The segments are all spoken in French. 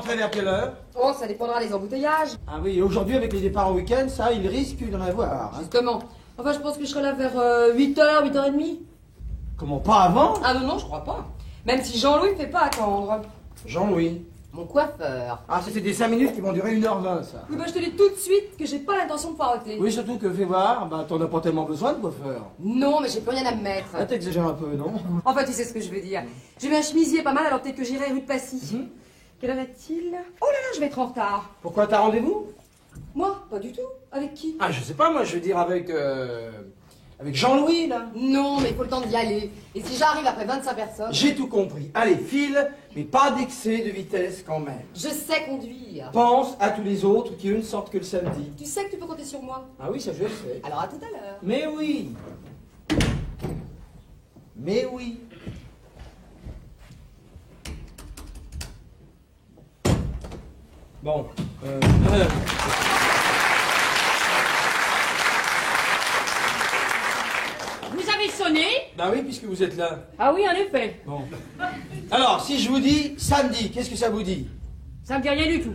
rentrer vers quelle heure? Oh, ça dépendra des embouteillages. Ah oui, aujourd'hui, avec les départs au week-end, ça, il risque d'en avoir. Hein. Justement. Enfin, je pense que je serai là vers 8h, 8h30. Comment, pas avant? Ah non, je crois pas. Même si Jean-Louis ne fait pas attendre. Jean-Louis. Mon coiffeur. Ah, ça, c'est des 5 minutes qui vont durer 1h20, ça. Oui, bah, je te dis tout de suite que j'ai pas l'intention de poireauter. Oui, surtout que, fais voir, bah, t'en as pas tellement besoin de coiffeur. Non, mais j'ai plus rien à me mettre. Là, t'exagères un peu, non? Enfin, tu sais ce que je veux dire. J'ai mis un chemisier pas mal, alors peut-être que j'irai rue de Passy. Quelle heure est-il? Oh là là, je vais être en retard. Pourquoi t'as rendez-vous? Moi? Pas du tout. Avec qui? Ah, je sais pas, moi, je veux dire avec Jean-Louis, là. Non, mais il faut le temps d'y aller. Et si j'arrive après 25 personnes? J'ai tout compris. Allez, file, mais pas d'excès de vitesse quand même. Je sais conduire. Pense à tous les autres qui, eux, ne sortent que le samedi. Tu sais que tu peux compter sur moi. Ah oui, ça je le sais. Alors à tout à l'heure. Mais oui. Mais oui. Bon. Vous avez sonné? Bah oui, puisque vous êtes là. Ah oui, en effet. Bon. Alors, si je vous dis samedi, qu'est-ce que ça vous dit? Ça me dit rien du tout.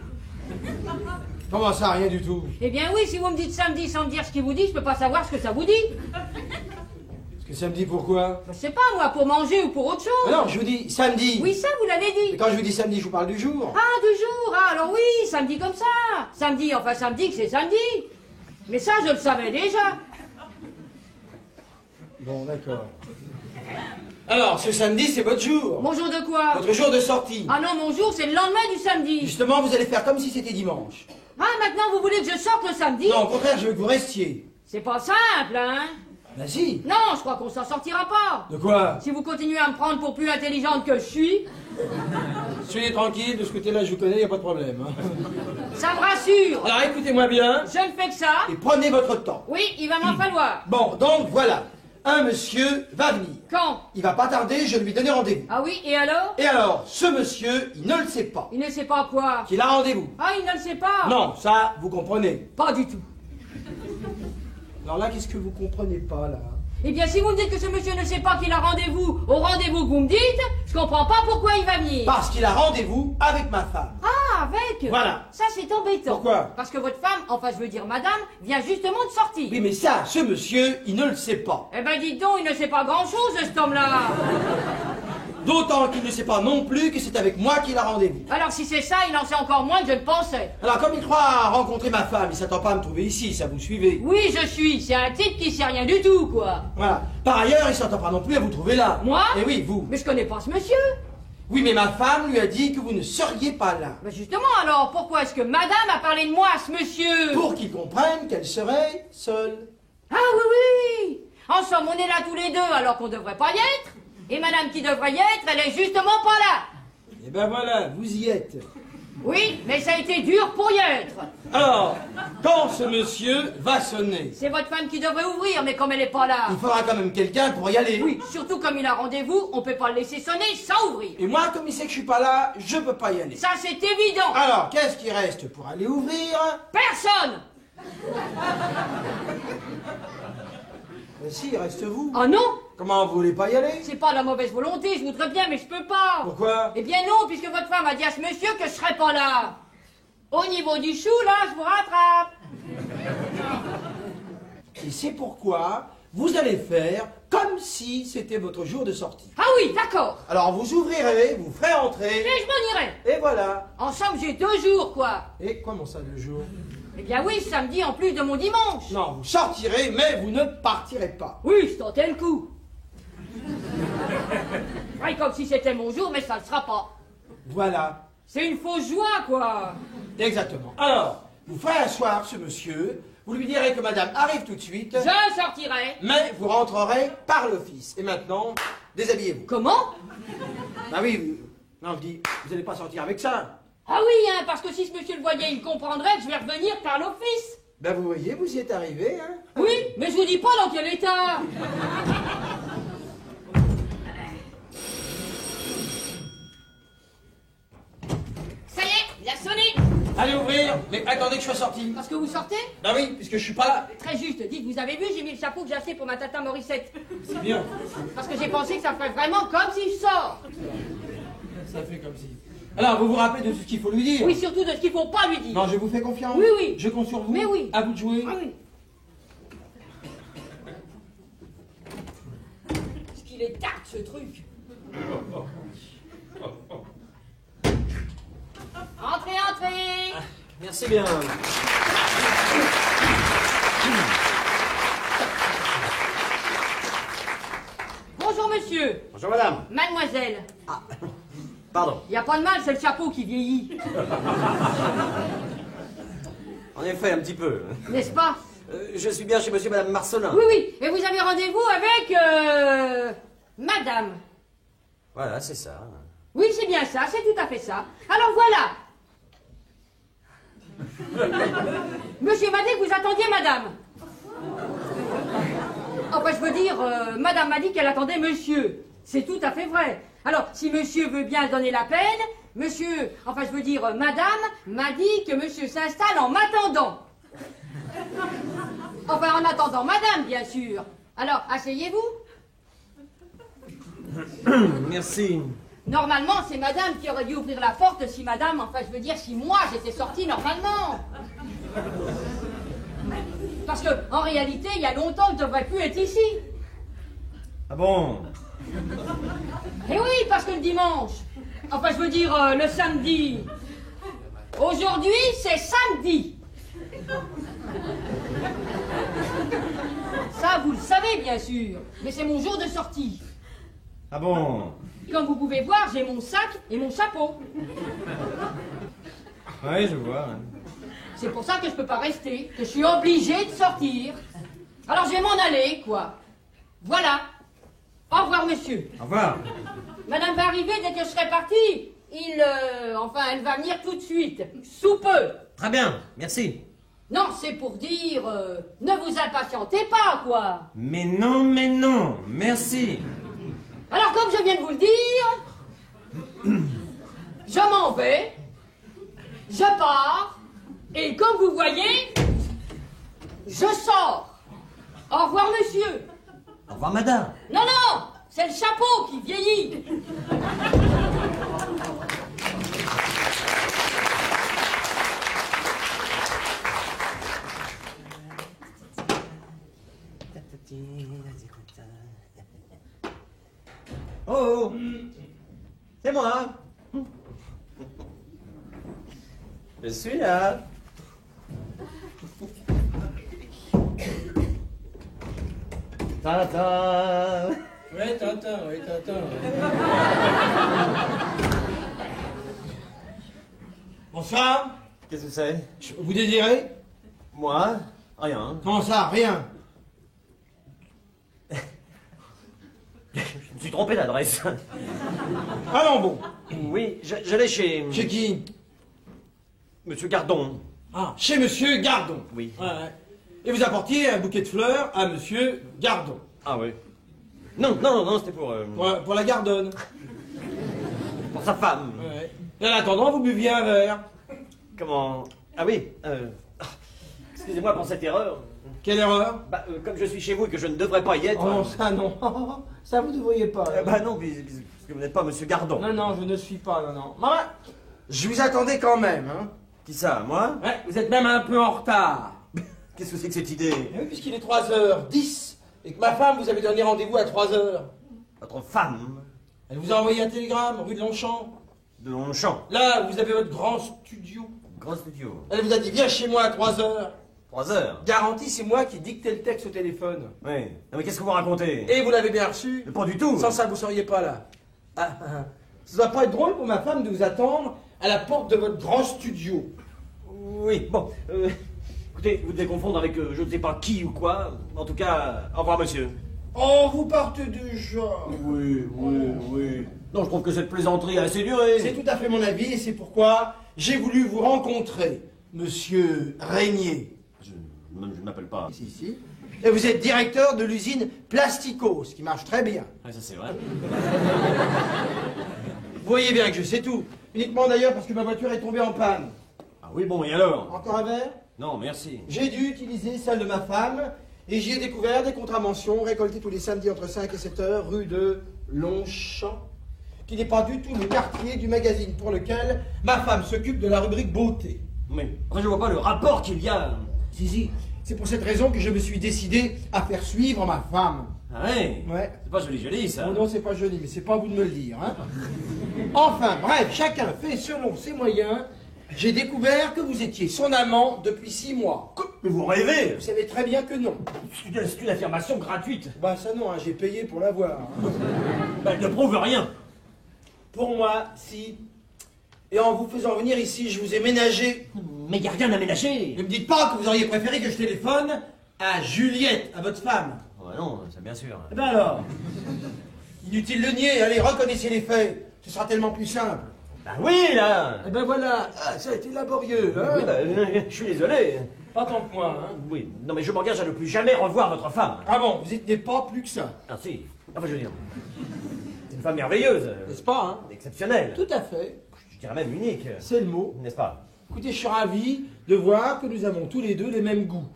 Comment ça, rien du tout? Eh bien oui, si vous me dites samedi sans me dire ce qu'il vous dit, je peux pas savoir ce que ça vous dit. Parce que samedi, pourquoi? Je sais pas, moi, pour manger ou pour autre chose. Ah non, je vous dis samedi. Oui, ça, vous l'avez Et dit. quand je vous dis samedi, je vous parle du jour. Ah, du jour. Ah, alors oui, samedi comme ça. Samedi, enfin samedi, que c'est samedi. Mais ça, je le savais déjà. Bon, d'accord. Alors, ce samedi, c'est votre jour. Mon jour de quoi? Votre jour de sortie. Ah non, mon jour, c'est le lendemain du samedi. Justement, vous allez faire comme si c'était dimanche. Ah, maintenant, vous voulez que je sorte le samedi? Non, au contraire, je veux que vous restiez. C'est pas simple, hein? Ben si. Non, je crois qu'on s'en sortira pas. De quoi? Si vous continuez à me prendre pour plus intelligente que je suis, Soyez tranquille, de ce côté-là, je vous connais, il n'y a pas de problème. Hein. ça me rassure. Alors, écoutez-moi bien, Je ne fais que ça. et prenez votre temps. Oui, il va m'en falloir. Bon, donc, voilà. Un monsieur va venir. Quand? Il va pas tarder, je lui donne rendez-vous. Ah oui, et alors? Et alors, ce monsieur, il ne le sait pas. Il ne sait pas quoi? Qu'il a rendez-vous. Ah, il ne le sait pas? Non, ça, vous comprenez. Pas du tout. Alors là, qu'est-ce que vous comprenez pas, là? Eh bien, si vous me dites que ce monsieur ne sait pas qu'il a rendez-vous au rendez-vous que vous me dites, je comprends pas pourquoi il va venir. Parce qu'il a rendez-vous avec ma femme. Ah, avec? Voilà. Ça, c'est embêtant. Pourquoi? Parce que votre femme, enfin, je veux dire madame, vient justement de sortir. Oui, mais ça, ce monsieur, il ne le sait pas. Eh ben, dites donc, il ne sait pas grand-chose, cet homme-là. D'autant qu'il ne sait pas non plus que c'est avec moi qu'il a rendez-vous. Alors, si c'est ça, il en sait encore moins que je ne pensais. Alors, comme il croit rencontrer ma femme, il s'attend pas à me trouver ici, ça vous suivez? Oui, je suis. C'est un type qui sait rien du tout, quoi. Voilà. Par ailleurs, il s'attend pas non plus à vous trouver là. Moi? Eh oui, vous. Mais je connais pas ce monsieur. Oui, mais ma femme lui a dit que vous ne seriez pas là. Ben justement, alors, pourquoi est-ce que madame a parlé de moi à ce monsieur? Pour qu'il comprenne qu'elle serait seule. Ah oui, oui. En somme, on est là tous les deux, alors qu'on devrait pas y être. Et madame qui devrait y être, elle est justement pas là. Et ben voilà, vous y êtes. Oui, mais ça a été dur pour y être. Alors, quand ce monsieur va sonner, C'est votre femme qui devrait ouvrir, mais comme elle est pas là. il faudra quand même quelqu'un pour y aller. Oui, surtout comme il a rendez-vous, on peut pas le laisser sonner sans ouvrir. Et moi, comme il sait que je suis pas là, je peux pas y aller. Ça, c'est évident. Alors, qu'est-ce qui reste pour aller ouvrir? Personne. Ben si, il reste vous. Ah non, Comment, vous voulez pas y aller? c'est pas de la mauvaise volonté, je voudrais bien, mais je peux pas. Pourquoi? Eh bien non, puisque votre femme a dit à ce monsieur que je serais pas là. Au niveau du chou, là, je vous rattrape. Et c'est pourquoi vous allez faire comme si c'était votre jour de sortie. Ah oui, d'accord. Alors vous ouvrirez, vous ferez entrer, Et je m'en irai. et voilà. En somme, j'ai 2 jours, quoi. Et comment ça, 2 jours? Eh bien oui, samedi en plus de mon dimanche. Non, vous sortirez, mais vous ne partirez pas. Oui, je tentais le coup. Ouais, comme si c'était mon jour, mais ça ne sera pas. Voilà, C'est une fausse joie, quoi. exactement. Alors, vous ferez asseoir ce monsieur, vous lui direz que madame arrive tout de suite, Je sortirai. mais vous rentrerez par l'office. Et maintenant, déshabillez-vous. Comment? Bah oui, non, je dis, vous n'allez pas sortir avec ça. Ah oui, hein, parce que si ce monsieur le voyait, il comprendrait que je vais revenir par l'office. Ben vous voyez, vous y êtes arrivé, hein. Oui, mais je vous dis pas dans quel état. Ça y est, il a sonné. Allez ouvrir, mais attendez que je sois sorti. Parce que vous sortez? Bah oui, puisque je suis pas là. Très juste, dites, vous avez vu, j'ai mis le chapeau que j'ai acheté pour ma tata Morissette. C'est bien. Parce que j'ai pensé que ça ferait vraiment comme si je sors. Ça fait comme si. Alors, vous vous rappelez de ce qu'il faut lui dire? Oui, surtout de ce qu'il faut pas lui dire. Non, je vous fais confiance. Oui, oui. Je compte sur vous. Mais oui. À vous de jouer. Ah oui. Est-ce qu'il est tarte, ce truc? Entrez, entrez. Merci bien. Bonjour, monsieur. Bonjour madame. Mademoiselle. Pardon. Il n'y a pas de mal, c'est le chapeau qui vieillit. En effet, un petit peu. N'est-ce pas? Je suis bien chez monsieur et madame Marcelin. Oui, oui. Et vous avez rendez-vous avec... Madame. Voilà, c'est ça. Oui, c'est bien ça, c'est tout à fait ça. Alors voilà. Monsieur m'a dit que vous attendiez madame. Enfin, je veux dire, madame m'a dit qu'elle attendait monsieur. C'est tout à fait vrai. Alors, si monsieur veut bien donner la peine, monsieur, enfin, je veux dire, madame m'a dit que monsieur s'installe en m'attendant. Enfin, en attendant madame, bien sûr. Alors, asseyez-vous. Merci. Normalement, c'est madame qui aurait dû ouvrir la porte si madame, enfin, je veux dire, si moi j'étais sortie normalement. Parce que, en réalité, il y a longtemps que je ne devrais plus être ici. Ah bon? Et oui, parce que le dimanche, enfin, je veux dire, le samedi. Aujourd'hui, c'est samedi. Ça, vous le savez, bien sûr. Mais c'est mon jour de sortie. Ah bon? Comme vous pouvez voir, j'ai mon sac et mon chapeau. Oui, je vois. C'est pour ça que je peux pas rester, que je suis obligée de sortir. Alors je vais m'en aller, quoi. Voilà. Au revoir, monsieur. Au revoir. Madame va arriver dès que je serai partie. Enfin, elle va venir tout de suite. Sous peu. Très bien, merci. Non, c'est pour dire, ne vous impatientez pas, quoi. Mais non, merci. Alors, comme je viens de vous le dire, je m'en vais, je pars, et comme vous voyez, je sors. Au revoir, monsieur. Au revoir, madame. Non, non, c'est le chapeau qui vieillit. Oh, c'est moi. Je suis là. Tata. Oui, Tintin, oui, Tintin. Bonsoir. Qu'est-ce que c'est? Vous désirez? Moi? Rien. Comment ça, rien? Je me suis trompé d'adresse. Ah non, bon. Oui, j'allais chez... Chez qui? Monsieur Gardon. Ah, chez monsieur Gardon. Oui. Ouais, ouais. Et vous apportiez un bouquet de fleurs à monsieur Gardon. Ah oui. Non, c'était pour Pour la Gardonne. pour sa femme. Ouais. Et en attendant, vous buviez un verre. Comment? Ah oui, excusez-moi pour cette erreur. Quelle erreur? Bah, comme je suis chez vous et que je ne devrais pas y être... Oh non, ça non. Ça vous ne devriez pas. bah non, parce que vous n'êtes pas monsieur Gardon. Non, non, je ne suis pas, non, non. Maman, je vous attendais quand même, hein. Qui ça, moi? Ouais, vous êtes même un peu en retard. Qu'est-ce que c'est que cette idée? Eh oui, puisqu'il est 3h10 et que ma femme vous avait donné rendez-vous à 3h. Votre femme? Elle vous a envoyé un télégramme, rue de Longchamp. De Longchamp. Là, vous avez votre grand studio. Grand studio. Elle vous a dit, viens chez moi à 3h. 3 heures. Garantie, c'est moi qui dictais le texte au téléphone. Oui. Non mais qu'est-ce que vous racontez? Et vous l'avez bien reçu. Mais pas du tout. Sans ça, vous seriez pas là. Ça doit pas être drôle pour ma femme de vous attendre à la porte de votre grand studio. Oui, bon. Écoutez, vous devez confondre avec je ne sais pas qui ou quoi. En tout cas, au revoir monsieur. Oh, vous partez déjà. Oui. Non, je trouve que cette plaisanterie a assez duré. C'est tout à fait mon avis et c'est pourquoi j'ai voulu vous rencontrer, monsieur Régnier. Je ne m'appelle pas. Si. Et vous êtes directeur de l'usine Plastico, ce qui marche très bien. Ah, ça c'est vrai. Vous voyez bien que je sais tout. Uniquement d'ailleurs parce que ma voiture est tombée en panne. Ah oui, bon, et alors? Encore un verre? Non, merci. J'ai dû utiliser celle de ma femme et j'y ai découvert des contraventions récoltées tous les samedis entre 5 et 7 heures rue de Longchamp qui n'est pas du tout le quartier du magazine pour lequel ma femme s'occupe de la rubrique beauté. Mais après, je vois pas le rapport qu'il y a. Si, c'est pour cette raison que je me suis décidé à faire suivre ma femme. Ah ouais? Ouais. C'est pas joli, ça. Non, c'est pas joli, mais c'est pas à vous de me le dire. Hein. Enfin, bref, chacun fait selon ses moyens. J'ai découvert que vous étiez son amant depuis 6 mois. Mais vous rêvez? Vous savez très bien que non. C'est une affirmation gratuite. Bah ça non, hein, j'ai payé pour l'avoir. Hein. Bah, elle ne prouve rien. Pour moi, si. Et en vous faisant venir ici, je vous ai ménagé. Mais y a rien à ménager. Ne me dites pas que vous auriez préféré que je téléphone à Juliette, à votre femme. Oh, non, c'est bien sûr. Eh ben alors, inutile de nier, allez, reconnaissez les faits. Ce sera tellement plus simple. Bah oui, là. Eh ben voilà, ah, ça a été laborieux, hein. Oui, bah, je suis désolé. Pas tant que moi, hein. Oui, non mais je m'engage à ne plus jamais revoir votre femme. Ah bon, vous n'êtes pas plus que ça. Ah si, enfin je veux dire, c'est une femme merveilleuse, N'est-ce pas, hein? exceptionnelle, Tout à fait. je dirais même unique, C'est le mot. n'est-ce pas? Écoutez, je suis ravi de voir que nous avons tous les deux les mêmes goûts.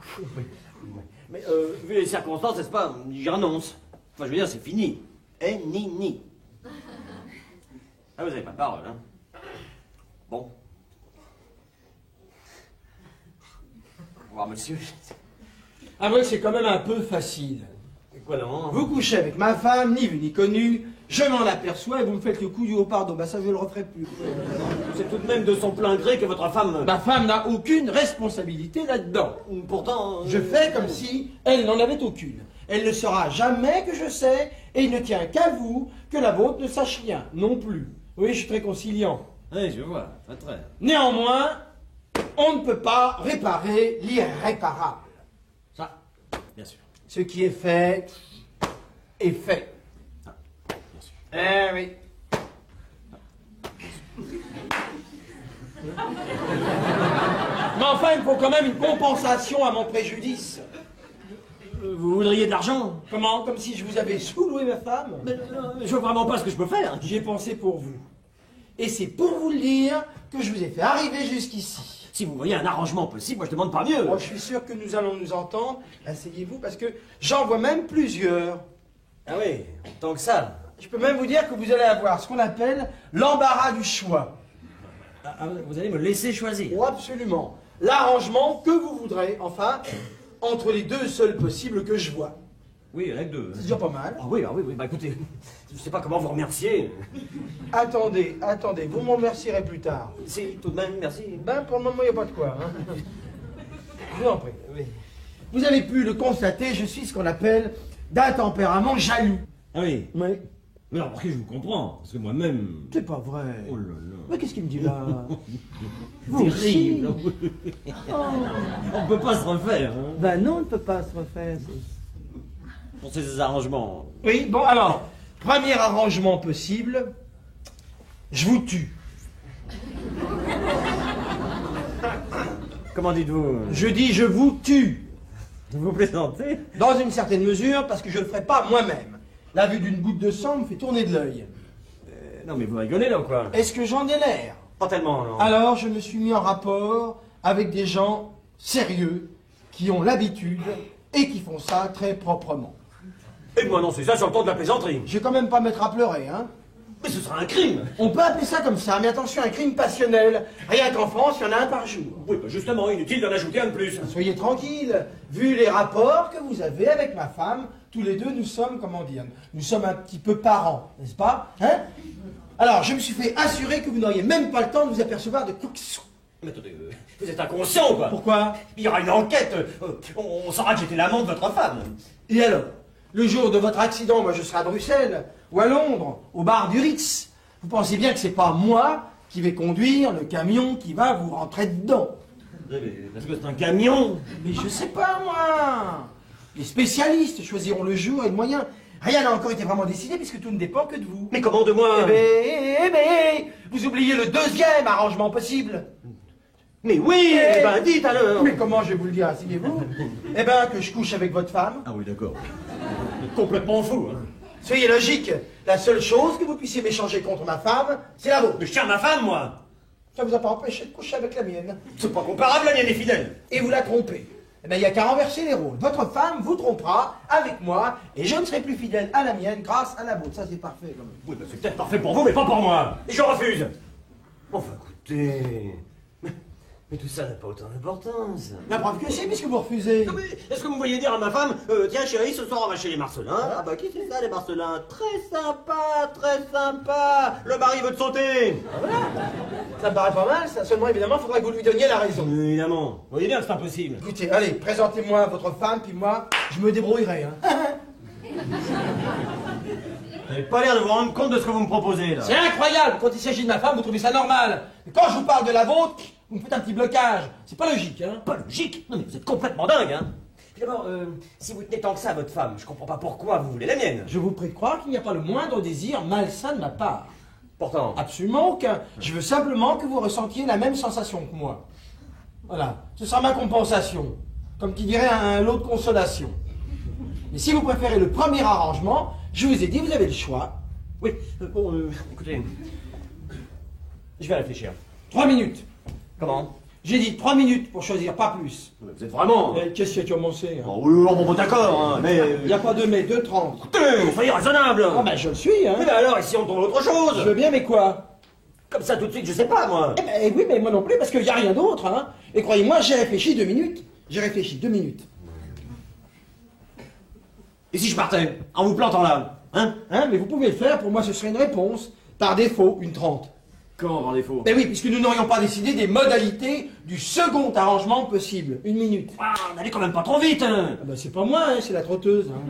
Mais vu les circonstances, n'est-ce pas, j'y renonce. Enfin je veux dire, c'est fini. Eh, ni. Ah vous avez pas de parole, hein? Bon. Au revoir monsieur. Ah oui, c'est quand même un peu facile. Quoi non? Vous couchez avec ma femme, ni vu ni connu, je m'en aperçois et vous me faites le coup du haut pardon. Bah ça je le referai plus. C'est tout de même de son plein gré que votre femme... Ma femme n'a aucune responsabilité là-dedans. Pourtant... Je fais comme si elle n'en avait aucune. Elle ne saura jamais que je sais, et il ne tient qu'à vous que la vôtre ne sache rien, non plus. Oui, je suis très conciliant. Oui, je vois, très. Néanmoins, on ne peut pas réparer l'irréparable. Ça, bien sûr. Ce qui est fait, est fait. Ah, bien sûr. Eh oui. Mais enfin, il faut quand même une compensation à mon préjudice. Vous voudriez de l'argent? Comment? Comme si je vous avais sous-loué ma femme? Mais, je vois vraiment pas ce que je peux faire. J'y ai pensé pour vous. Et c'est pour vous le dire que je vous ai fait arriver jusqu'ici. Si vous voyez un arrangement possible, moi je demande pas mieux. Moi, je suis sûr que nous allons nous entendre. Asseyez-vous, parce que j'en vois même plusieurs. Ah oui, tant que ça. Je peux même vous dire que vous allez avoir ce qu'on appelle l'embarras du choix. Vous allez me laisser choisir. Oh, absolument. L'arrangement que vous voudrez, enfin, entre les deux seuls possibles que je vois. Oui, il y en a que deux. C'est déjà pas mal. Ah oui, bah écoutez, je sais pas comment vous remercier. Attendez, vous m'en remercierez plus tard. C'est tout de même, merci. Ben, pour le moment, il n'y a pas de quoi. Hein. Je vous en prie. Oui. Vous avez pu le constater, je suis ce qu'on appelle d'un tempérament jaloux. Ah oui. Oui. Mais alors, après, je vous comprends, parce que moi-même... C'est pas vrai. Oh là là. Mais qu'est-ce qu'il me dit là? Terrible. aussi. On peut pas se refaire, hein. Ben non, on ne peut pas se refaire. Pour ces arrangements. Oui, bon alors, premier arrangement possible, je vous tue. Comment dites-vous? Je dis je vous tue. Vous plaisantez? Dans une certaine mesure, parce que je ne le ferai pas moi-même. La vue d'une goutte de sang me fait tourner de l'œil. Non mais vous rigolez là ou quoi? Est-ce que j'en ai l'air? Pas tellement, non. Alors je me suis mis en rapport avec des gens sérieux, qui ont l'habitude et qui font ça très proprement. Et moi non, c'est ça sur le ton de la plaisanterie. Je vais quand même pas mettre à pleurer, hein. Mais ce sera un crime. On peut appeler ça comme ça, mais attention, un crime passionnel. Rien qu'en France, il y en a un par jour. Oui, bah justement, inutile d'en ajouter un de plus. Soyez tranquille, vu les rapports que vous avez avec ma femme, tous les deux nous sommes, comment dire, nous sommes un petit peu parents, n'est-ce pas? Hein? Alors, je me suis fait assurer que vous n'auriez même pas le temps de vous apercevoir de quoi que ce soit. Mais attendez, vous êtes inconscient ou quoi? Pourquoi? Il y aura une enquête. On saura que j'étais l'amant de votre femme. Et alors? Le jour de votre accident, moi je serai à Bruxelles, ou à Londres, au bar du Ritz. Vous pensez bien que c'est pas moi qui vais conduire le camion qui va vous rentrer dedans. Parce que c'est un camion. Mais je sais pas, moi. Les spécialistes choisiront le jour et le moyen. Rien n'a encore été vraiment décidé puisque tout ne dépend que de vous. Mais comment de moi? Eh ben, vous oubliez le deuxième arrangement possible. Mais oui, eh ben dites alors. Mais comment je vais vous le dire, asseyez-vous? Eh ben, que je couche avec votre femme. Ah oui, d'accord. Complètement fou, hein. Soyez logique, la seule chose que vous puissiez m'échanger contre ma femme, c'est la vôtre. Mais je tiens ma femme, moi. Ça vous a pas empêché de coucher avec la mienne. C'est pas comparable, la mienne est fidèle. Et vous la trompez. Eh bien, il n'y a qu'à renverser les rôles. Votre femme vous trompera avec moi, et je ne serai plus fidèle à la mienne grâce à la vôtre. Ça, c'est parfait, quand même. Oui, bah, c'est peut-être parfait pour vous, mais pas pour moi. Et je refuse. Enfin, écoutez... Mais tout ça n'a pas autant d'importance. La preuve que si, puisque vous refusez. Non, mais est-ce que vous voyez dire à ma femme, tiens chérie, ce soir on va chez les Marcelins? Ah bah qui c'est ça les Marcelins? Très sympa, très sympa. Le mari veut te sauter. Ah, voilà. Ça me paraît pas mal, ça. Seulement, évidemment, il faudrait que vous lui donniez la raison. Évidemment. Vous voyez bien que c'est impossible. Écoutez, allez, présentez-moi votre femme, puis moi, je me débrouillerai. Hein. Vous n'avez pas l'air de vous rendre compte de ce que vous me proposez là. C'est incroyable. Quand il s'agit de ma femme, vous trouvez ça normal. Mais quand je vous parle de la vôtre, vous me faites un petit blocage. C'est pas logique, hein. Pas logique. Non mais vous êtes complètement dingue, hein. Puis d'abord, si vous tenez tant que ça à votre femme, je comprends pas pourquoi vous voulez la mienne. Je vous prie de croire qu'il n'y a pas le moindre désir malsain de ma part. Pourtant. Absolument aucun. Je veux simplement que vous ressentiez la même sensation que moi. Voilà. Ce sera ma compensation. Comme qui dirait un lot de consolation. Mais si vous préférez le premier arrangement, je vous ai dit, vous avez le choix. Oui, bon, écoutez, je vais réfléchir. 3 minutes. Comment? J'ai dit 3 minutes pour choisir, pas plus. Vous êtes vraiment... Qu'est-ce qui a commencé, hein? Oh, oui, bon, d'accord, hein, mais... Il n'y a pas de mais, 2,30. Écoutez, soyez raisonnable. Ah ben je le suis, hein. Mais alors, ici on trouve autre Je chose. veux bien, mais quoi? Comme ça tout de suite, je sais pas, moi. Eh ben oui, mais moi non plus, parce qu'il n'y a rien d'autre, hein. Et croyez-moi, j'ai réfléchi 2 minutes. J'ai réfléchi 2 minutes. Et si je partais, en vous plantant là, hein? Hein, mais vous pouvez le faire, pour moi ce serait une réponse. Par défaut, une 30. Comment, par défaut? Ben oui, puisque nous n'aurions pas décidé des modalités du second arrangement possible. 1 minute. Ah, n'allez quand même pas trop vite, hein. Ah ben c'est pas moi, hein, c'est la trotteuse. Hein.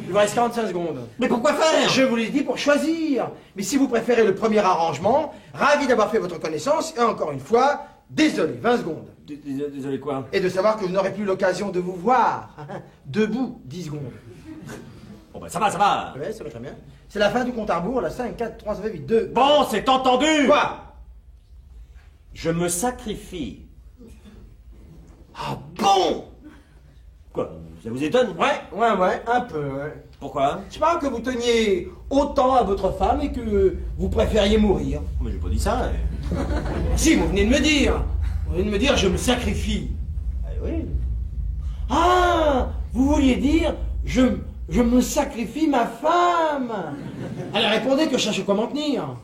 Il vous reste 45 secondes. Mais pourquoi faire? Je vous l'ai dit pour choisir. Mais si vous préférez le premier arrangement, ravi d'avoir fait votre connaissance, et encore une fois, désolé, 20 secondes. Désolé quoi? Et de savoir que je n'aurai plus l'occasion de vous voir. Debout, 10 secondes. Bon bah ça va. Ouais, ça va très bien. C'est la fin du compte à rebours, la 5, 4, 3, 8, 2. Bon, c'est entendu. Quoi? Je me sacrifie. Ah bon? Quoi? Ça vous étonne? Ouais, un peu, ouais. Pourquoi? Je sais pas que vous teniez autant à votre femme et que vous préfériez mourir. Mais j'ai pas dit ça. Si, vous venez de me dire. Vous venez de me dire, je me sacrifie. Oui. Ah, vous vouliez dire, je me sacrifie ma femme. Allez, répondez que je cherche comment tenir.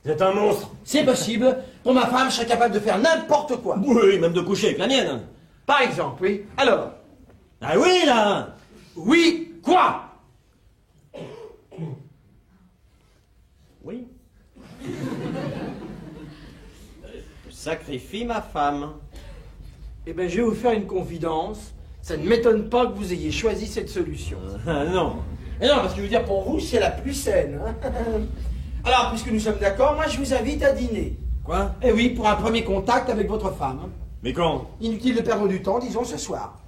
Vous êtes un monstre. C'est possible. Pour ma femme, je serais capable de faire n'importe quoi. Oui, même de coucher avec la mienne. Par exemple, oui. Alors, Ah oui, là. oui, quoi? Oui. Je sacrifie ma femme. Eh bien, je vais vous faire une confidence. Ça ne m'étonne pas que vous ayez choisi cette solution. Ah non. Et non, parce que je veux dire, pour vous, c'est la plus saine. Hein. Alors, puisque nous sommes d'accord, moi, je vous invite à dîner. Quoi? Eh oui, pour un premier contact avec votre femme. Mais quand? Inutile de perdre du temps, disons ce soir.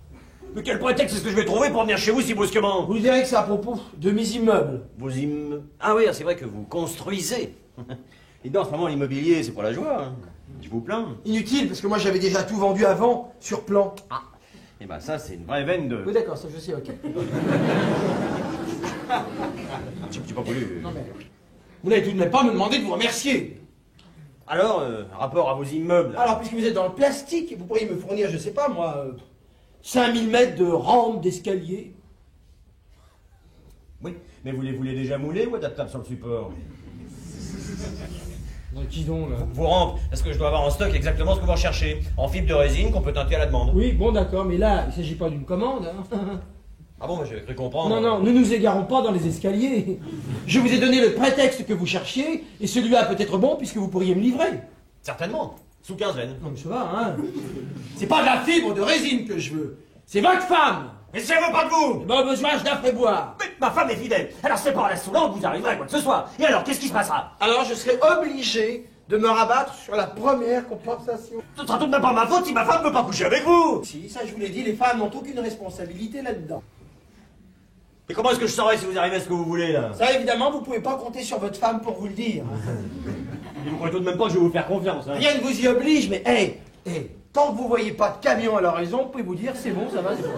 Mais quel prétexte est-ce que je vais trouver pour venir chez vous si brusquement? Vous direz que c'est à propos de mes immeubles. Ah oui, c'est vrai que vous construisez. Et dans ce moment, l'immobilier, c'est pour la joie. Hein. Je vous plains. Inutile, parce que moi, j'avais déjà tout vendu avant, sur plan. Ah. Et ben ça, c'est une vraie veine de... Oui, d'accord, ça je sais, ok. J'ai pas voulu... Non, mais vous n'allez tout de même pas me demander de vous remercier. Alors, rapport à vos immeubles... Alors, puisque vous êtes dans le plastique, vous pourriez me fournir, je sais pas moi, 5000 mètres de rampe d'escalier. Oui, mais vous les voulez déjà moulés ou adaptables sur le support? Qui donc, là? Vos rampes, est-ce que je dois avoir en stock exactement ce que vous recherchez? En fibre de résine qu'on peut teinter à la demande? Oui, bon, d'accord, mais là, il ne s'agit pas d'une commande. Hein. Ah bon, j'avais cru comprendre. Non, non, ne nous égarons pas dans les escaliers. Je vous ai donné le prétexte que vous cherchiez, et celui-là peut être bon puisque vous pourriez me livrer. Certainement, sous quinzaine. Non, mais ça va, hein. C'est pas de la fibre de résine que je veux, c'est votre femme. Mais si elle veut pas de vous! Eh ben, au besoin, je la ferai boire. Mais ma femme est fidèle, alors c'est par la soulante que vous arriverez à quoi que ce soit. Et alors, qu'est-ce qui se passera? Alors, je serai obligé de me rabattre sur la première compensation. Ce sera tout de même pas ma faute si ma femme veut pas coucher avec vous! Si, ça je vous l'ai dit, les femmes n'ont aucune responsabilité là-dedans. Et comment est-ce que je saurais si vous arrivez à ce que vous voulez, là? Ça, évidemment, vous pouvez pas compter sur votre femme pour vous le dire. Et vous croyez tout de même pas que je vais vous faire confiance, hein? Rien ne vous y oblige, mais tant que vous voyez pas de camion à l'horizon, vous pouvez vous dire, c'est bon, ça va, c'est bon.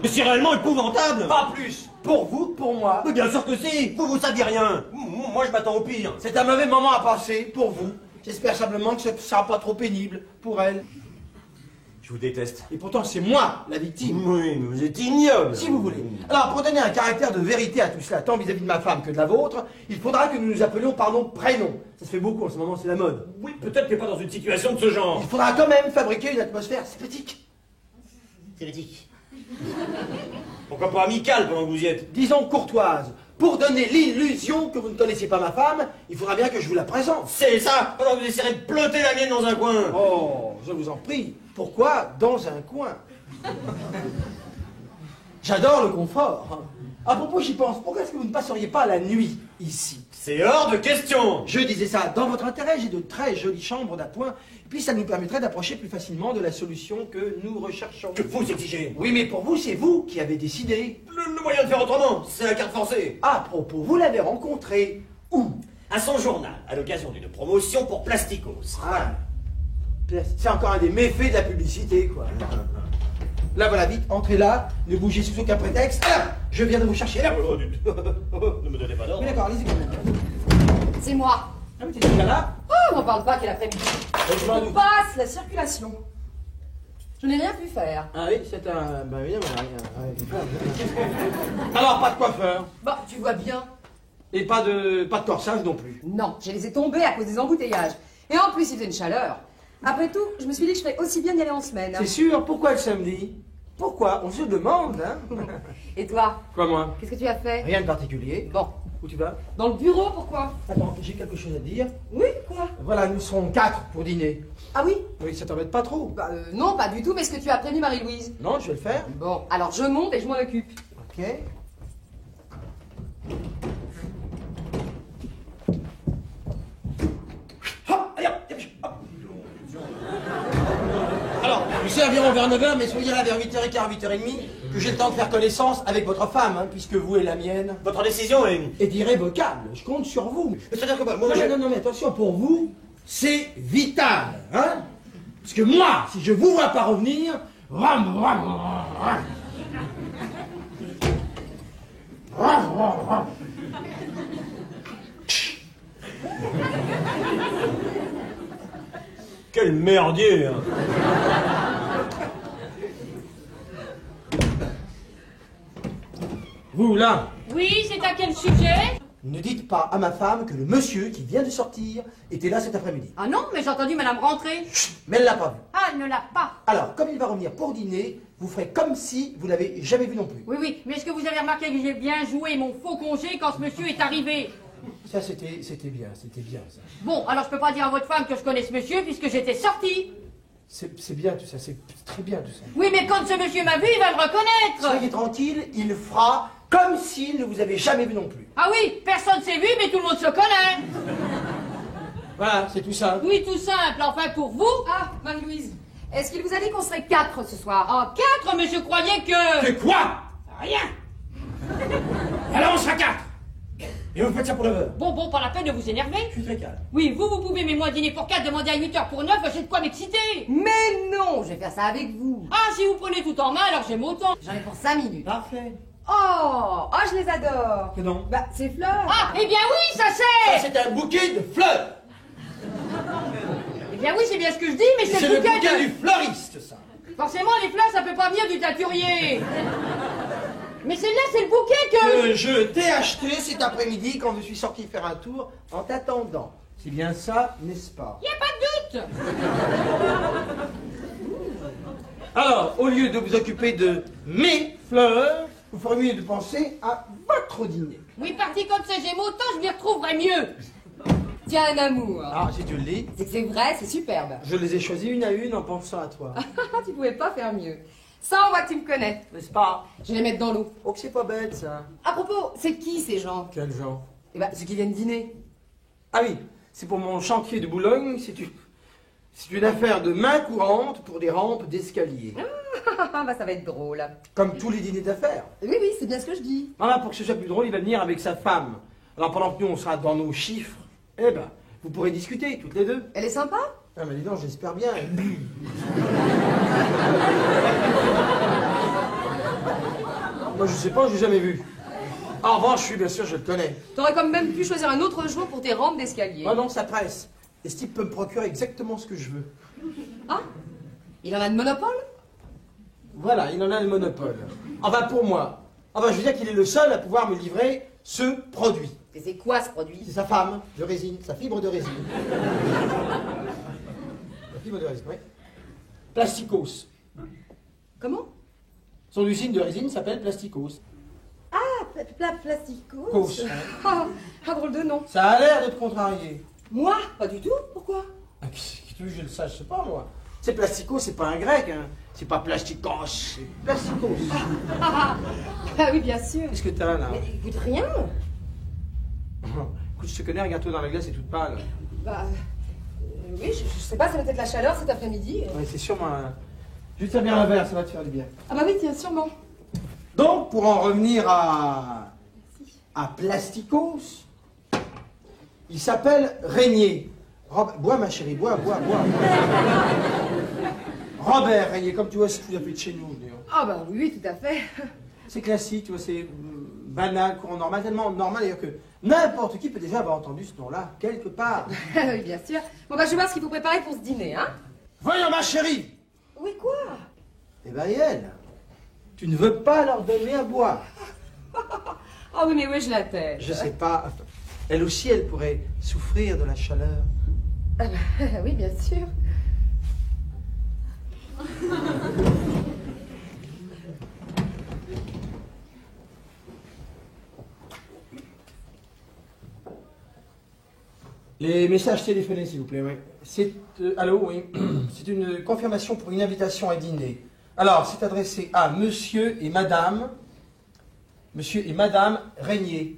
Mais c'est réellement épouvantable! Pas plus, pour vous que pour moi. Mais bien sûr que si! Vous saviez rien! Moi, je m'attends au pire! C'est un mauvais moment à passer, pour vous. J'espère simplement que ce ne sera pas trop pénible pour elle. Je vous déteste. Et pourtant, c'est moi la victime. Oui, mais vous êtes ignoble. Si vous voulez. Alors, pour donner un caractère de vérité à tout cela, tant vis-à-vis de ma femme que de la vôtre, il faudra que nous nous appelions par nos prénoms. Ça se fait beaucoup en ce moment, c'est la mode. Oui, peut-être que pas dans une situation de ce genre. Il faudra quand même fabriquer une atmosphère sympathique. Sympathique. Pourquoi pas amical pendant que vous y êtes? Disons courtoise. Pour donner l'illusion que vous ne connaissiez pas ma femme, il faudra bien que je vous la présente. C'est ça, pendant que vous essayerez de plotter la mienne dans un coin. Oh, je vous en prie. Pourquoi dans un coin? J'adore le confort. À propos, j'y pense. Pourquoi est-ce que vous ne passeriez pas la nuit ici? C'est hors de question. Je disais ça. Dans votre intérêt, j'ai de très jolies chambres d'appoint. Et puis ça nous permettrait d'approcher plus facilement de la solution que nous recherchons. Que vous exigez. Oui, mais pour vous, c'est vous qui avez décidé. Le moyen de faire autrement, c'est la carte forcée. À propos, vous l'avez rencontré où? À son journal, à l'occasion d'une promotion pour Plasticos. Ah, c'est encore un des méfaits de la publicité, quoi. Là, voilà, vite, entrez là, ne bougez sous aucun prétexte. Ah, je viens de vous chercher. Là. Ne me donnez pas d'ordre. Oui, d'accord, allez-y quand même. C'est moi. Ah, mais t'es déjà là? Oh, m'en parle pas quel après-midi. Je m'en doute. Passe la circulation. Je n'ai rien pu faire. Ah oui, c'est un... Ben évidemment, rien. Alors, pas de coiffeur. Bah, tu vois bien. Et pas de corsage non plus. Non, j'ai laissé tomber à cause des embouteillages. Et en plus, il faisait une chaleur. Après tout, je me suis dit que je ferais aussi bien d'y aller en semaine. C'est sûr, pourquoi le samedi? Pourquoi? On se demande, hein. Et toi, Quoi, moi? qu'est-ce que tu as fait? Rien de particulier. Bon, Où tu vas? dans le bureau, pourquoi? Attends, j'ai quelque chose à te dire. Oui, quoi? Voilà, nous serons 4 pour dîner. Ah oui? Oui, ça t'embête pas trop? Bah, non, pas du tout, mais est-ce que tu as prévenu Marie-Louise? Non, je vais le faire. Bon, alors je monte et je m'en occupe. Ok. Hop, allez, hop, hop. Alors, je sais environ vers 9h, mais soyez là vers 8h15, 8h30, que j'ai le temps de faire connaissance avec votre femme, hein, puisque vous et la mienne Votre décision est... est irrévocable. Je compte sur vous. C'est-à-dire que moi, Non, mais attention, pour vous, c'est vital, hein. Parce que moi, si je vous vois pas revenir, Quel merdier, hein. Vous, là, Oui, c'est à quel sujet? ne dites pas à ma femme que le monsieur qui vient de sortir était là cet après-midi. Ah non, mais j'ai entendu madame rentrer. Mais elle l'a pas vu. Ah, elle ne l'a pas. Alors, comme il va revenir pour dîner, vous ferez comme si vous l'avez jamais vu non plus. Oui, oui, mais est-ce que vous avez remarqué que j'ai bien joué mon faux congé quand ce monsieur est arrivé? Ça, c'était bien, ça. Bon, alors je peux pas dire à votre femme que je connais ce monsieur puisque j'étais sortie. C'est bien tout ça, c'est très bien tout ça. Oui, mais quand ce monsieur m'a vu, il va me reconnaître. Soyez tranquille, il fera comme s'il ne vous avait jamais vu non plus. Ah oui, personne s'est vu, mais tout le monde se connaît. Voilà, c'est tout ça. Oui, tout simple. Enfin, pour vous. Ah, Marie-Louise, est-ce qu'il vous a dit qu'on serait 4 ce soir? En 4, mais je croyais que... C'est quoi? Rien. Alors on sera 4. Et vous faites ça pour 9h. Bon, pas la peine de vous énerver. Je suis très calme. Oui, vous pouvez, mais moi, dîner pour 4, demander à 8h pour 9, j'ai de quoi m'exciter. Mais non, je vais faire ça avec vous. Ah, si vous prenez tout en main, alors j'aime autant. J'en ai pour 5 minutes. Parfait. Oh, je les adore. Que non? Bah, c'est fleurs. Ah, eh bien oui, ça Ça, c'est. c'est un bouquet de fleurs. Eh bien oui, c'est bien ce que je dis, mais c'est C'est le le bouquet bouquet de... du fleuriste, ça. Forcément, les fleurs, ça peut pas venir du teinturier. Mais celle-là, c'est le bouquet que... Que je t'ai acheté cet après-midi quand je suis sorti faire un tour en t'attendant. C'est bien ça, n'est-ce pas? Y a pas de doute. Alors, au lieu de vous occuper de mes fleurs, vous ferez mieux de penser à votre dîner. Oui, parti comme ça, j'aime autant, je m'y retrouverai mieux. Tiens, un amour. Ah, si tu le dis, C'est que c'est vrai, c'est superbe. je les ai choisis une à une en pensant à toi. Tu pouvais pas faire mieux. Ça, on voit que tu me connais. N'est-ce pas? Je vais les mettre dans l'eau. Oh, que c'est pas bête, ça. À propos, c'est qui ces gens? Quel genre? Eh ben, ceux qui viennent dîner. Ah oui, c'est pour mon chantier de Boulogne, c'est une affaire de main courante pour des rampes d'escalier. Bah, ça va être drôle. Comme tous les dîners d'affaires. Oui, oui, c'est bien ce que je dis. Voilà, pour que ce soit plus drôle, il va venir avec sa femme. Alors pendant que nous, on sera dans nos chiffres, eh ben, vous pourrez discuter, toutes les deux. Elle est sympa? Ah, mais dis donc, j'espère bien. Moi, je sais pas, je l'ai jamais vu. En revanche, bien sûr, je le connais. T'aurais quand même pu choisir un autre jour pour tes rampes d'escalier. Ah non, ça presse. Et ce type peut me procurer exactement ce que je veux. Ah, Il en a le monopole? Voilà, il en a le monopole. Enfin, pour moi. Enfin, je veux dire qu'il est le seul à pouvoir me livrer ce produit. Et c'est quoi ce produit? C'est sa femme de résine, sa fibre de résine. La fibre de résine, oui. Plasticos. Comment? Son usine de résine s'appelle Plasticos. Ah, Plasticos. Cos. Ah, drôle de nom. Ça a l'air de te contrarier. Moi? Pas du tout. Pourquoi? Ah, qu'est-ce que tu veux que je le sache, je sais pas moi. C'est Plasticos, c'est pas un grec, hein. C'est pas Plasticos, c'est Plasticos. Ah oui, bien sûr. Qu'est-ce que t'as là? Mais écoute, rien. Écoute, je te connais, regarde-toi dans la glace, c'est toute pâle. Bah, oui, je sais pas, ça va être la chaleur cet après-midi. Ouais, c'est sûrement un... Je vais te faire bien un verre, ça va te faire du bien. Ah bah oui, tiens, sûrement. Donc, pour en revenir à Plasticos, il s'appelle Régnier. Bois, ma chérie, bois. Robert Régnier, comme tu vois, c'est tout à fait de chez nous, d'ailleurs. Ah bah oui, tout à fait. C'est classique, tu vois, c'est banal, courant normal, tellement normal d'ailleurs que n'importe qui peut déjà avoir entendu ce nom-là, quelque part. Oui, bien sûr. Bon bah je vais voir ce qu'il faut préparer pour ce dîner, hein. Voyons, ma chérie. Oui, quoi? Eh ben, elle, tu ne veux pas leur donner à boire. Ah oui, mais où ai-je la tête? Je sais pas. Elle aussi, elle pourrait souffrir de la chaleur. Ah bah, oui, bien sûr. Les messages téléphonés, s'il vous plaît, oui. C'est... allô, oui. C'est une confirmation pour une invitation à dîner. Alors, c'est adressé à Monsieur et Madame Régnier.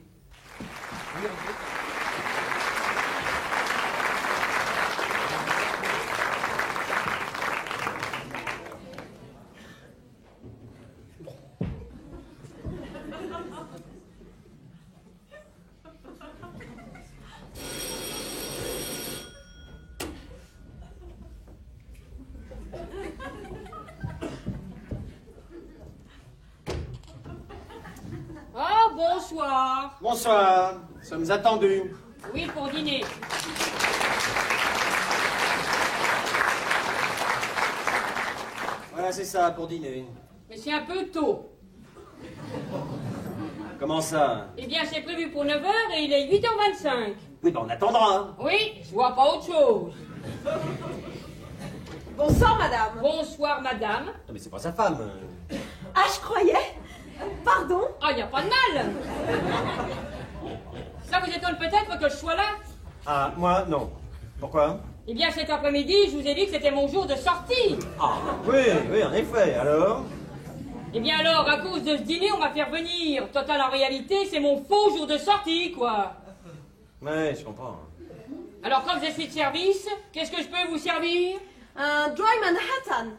Oh, bonsoir. Bonsoir, nous sommes attendus. Oui, pour dîner. Voilà, c'est ça, pour dîner. Mais c'est un peu tôt. Comment ça? Eh bien, c'est prévu pour 9h et il est 8h25. Oui, ben on attendra. Oui, je vois pas autre chose. Bonsoir, madame. Bonsoir, madame. Non, mais c'est pas sa femme. Ah, je croyais. Pardon. Ah, y a pas de mal. Ça vous étonne peut-être que je sois là? Ah, moi, non. Pourquoi? Eh bien, cet après-midi, je vous ai dit que c'était mon jour de sortie. Ah, oui, en effet, alors? Eh bien alors, à cause de ce dîner, on m'a fait revenir. Total, en réalité, c'est mon faux jour de sortie, quoi. Ouais, je comprends. Alors, comme je suis de service, qu'est-ce que je peux vous servir? Un dry Manhattan.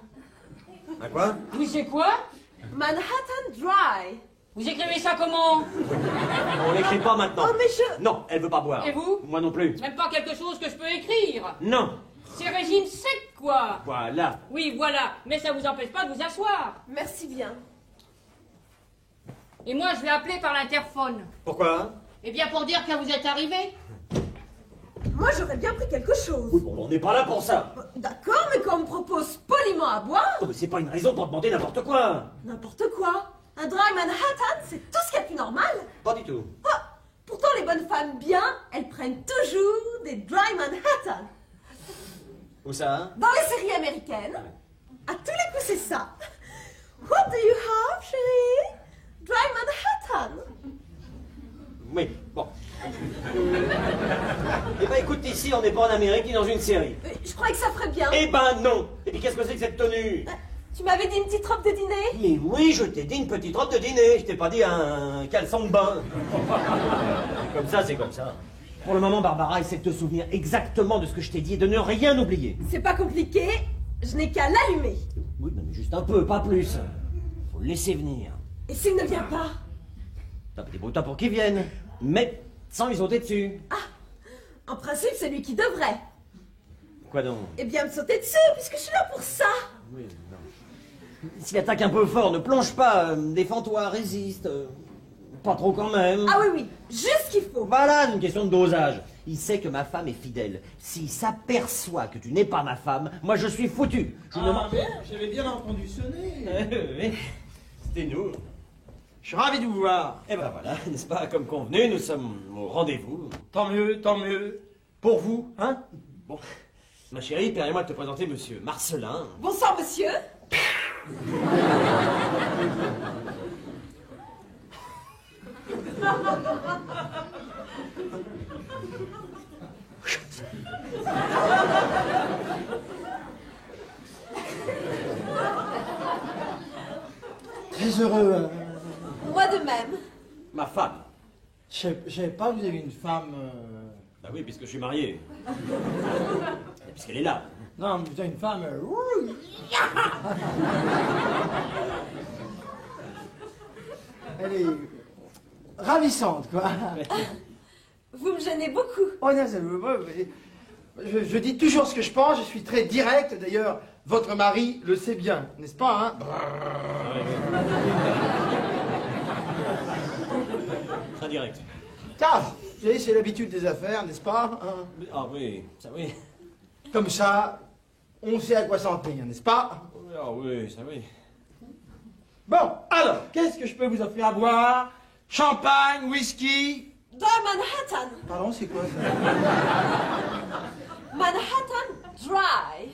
À quoi? Oui, c'est quoi? Manhattan dry. Vous écrivez ça comment? On l'écrit pas maintenant. Oh, mais je... Non, elle veut pas boire. Et vous? Moi non plus. Même pas quelque chose que je peux écrire. Non. C'est régime sec, quoi. Voilà. Oui, voilà. Mais ça vous empêche pas de vous asseoir. Merci bien. Et moi, je vais appeler par l'interphone. Pourquoi? Eh bien, pour dire que vous êtes arrivé. Moi, j'aurais bien pris quelque chose. Oui, bon, on n'est pas là pour ça. D'accord, mais quand on me propose poliment à boire, Non, mais c'est pas une raison pour demander n'importe quoi. n'importe quoi. Un dry Manhattan, c'est tout ce qu'il y a de plus normal. Pas du tout. Ah, pourtant, les bonnes femmes bien, elles prennent toujours des dry Manhattan. Où ça? Dans les séries américaines, à tous les coups, c'est ça. What do you have, chérie? Dry Manhattan. Oui, bon. Eh ben écoute, ici, on n'est pas en Amérique ni dans une série. Je croyais que ça ferait bien. Eh ben non. Et puis qu'est-ce que c'est que cette tenue? Tu m'avais dit une petite robe de dîner? Mais oui, je t'ai dit une petite robe de dîner. Je t'ai pas dit un caleçon de bain. C'est comme ça, c'est comme ça. Pour le moment, Barbara, essaie de te souvenir exactement de ce que je t'ai dit et de ne rien oublier. C'est pas compliqué, je n'ai qu'à l'allumer. Oui, mais juste un peu, pas plus. Faut le laisser venir. Et s'il ne vient pas? T'as des beaux temps pour qu'ils viennent. Mais sans lui sauter dessus. En principe, c'est lui qui devrait. Quoi donc? Eh bien, me sauter dessus, puisque je suis là pour ça. Oui, non. S'il attaque un peu fort, ne plonge pas. Défends-toi, résiste. pas trop quand même. Ah oui, oui, juste ce qu'il faut. Voilà, c'est une question de dosage. Il sait que ma femme est fidèle. S'il s'aperçoit que tu n'es pas ma femme, moi je suis foutu. Je ne m'en- mais j'avais bien entendu sonner. Oui, c'était nous. Je suis ravi de vous voir. Et ben voilà, n'est-ce pas, comme convenu, nous sommes au rendez-vous. Tant mieux. Pour vous, hein? Bon, ma chérie, permets-moi de te présenter monsieur Marcelin. Bonsoir, monsieur. Très heureux. Moi de même. Ma femme. Je savais pas que vous avez une femme. Bah oui, puisque je suis marié. Et puisqu'elle est là. Non, mais vous avez une femme. Elle est ravissante, quoi. Vous me gênez beaucoup. Oh non, je dis toujours ce que je pense, je suis très direct. D'ailleurs, votre mari le sait bien, n'est-ce pas, hein? Très direct. Car, vous savez, c'est l'habitude des affaires, n'est-ce pas, hein? Ah oui, ça oui. Comme ça, on sait à quoi s'en tenir, n'est-ce pas? Ah oui, ça oui. Bon, alors, qu'est-ce que je peux vous offrir à boire? Champagne, whisky? Dry Manhattan. Pardon, c'est quoi ça? Manhattan Dry.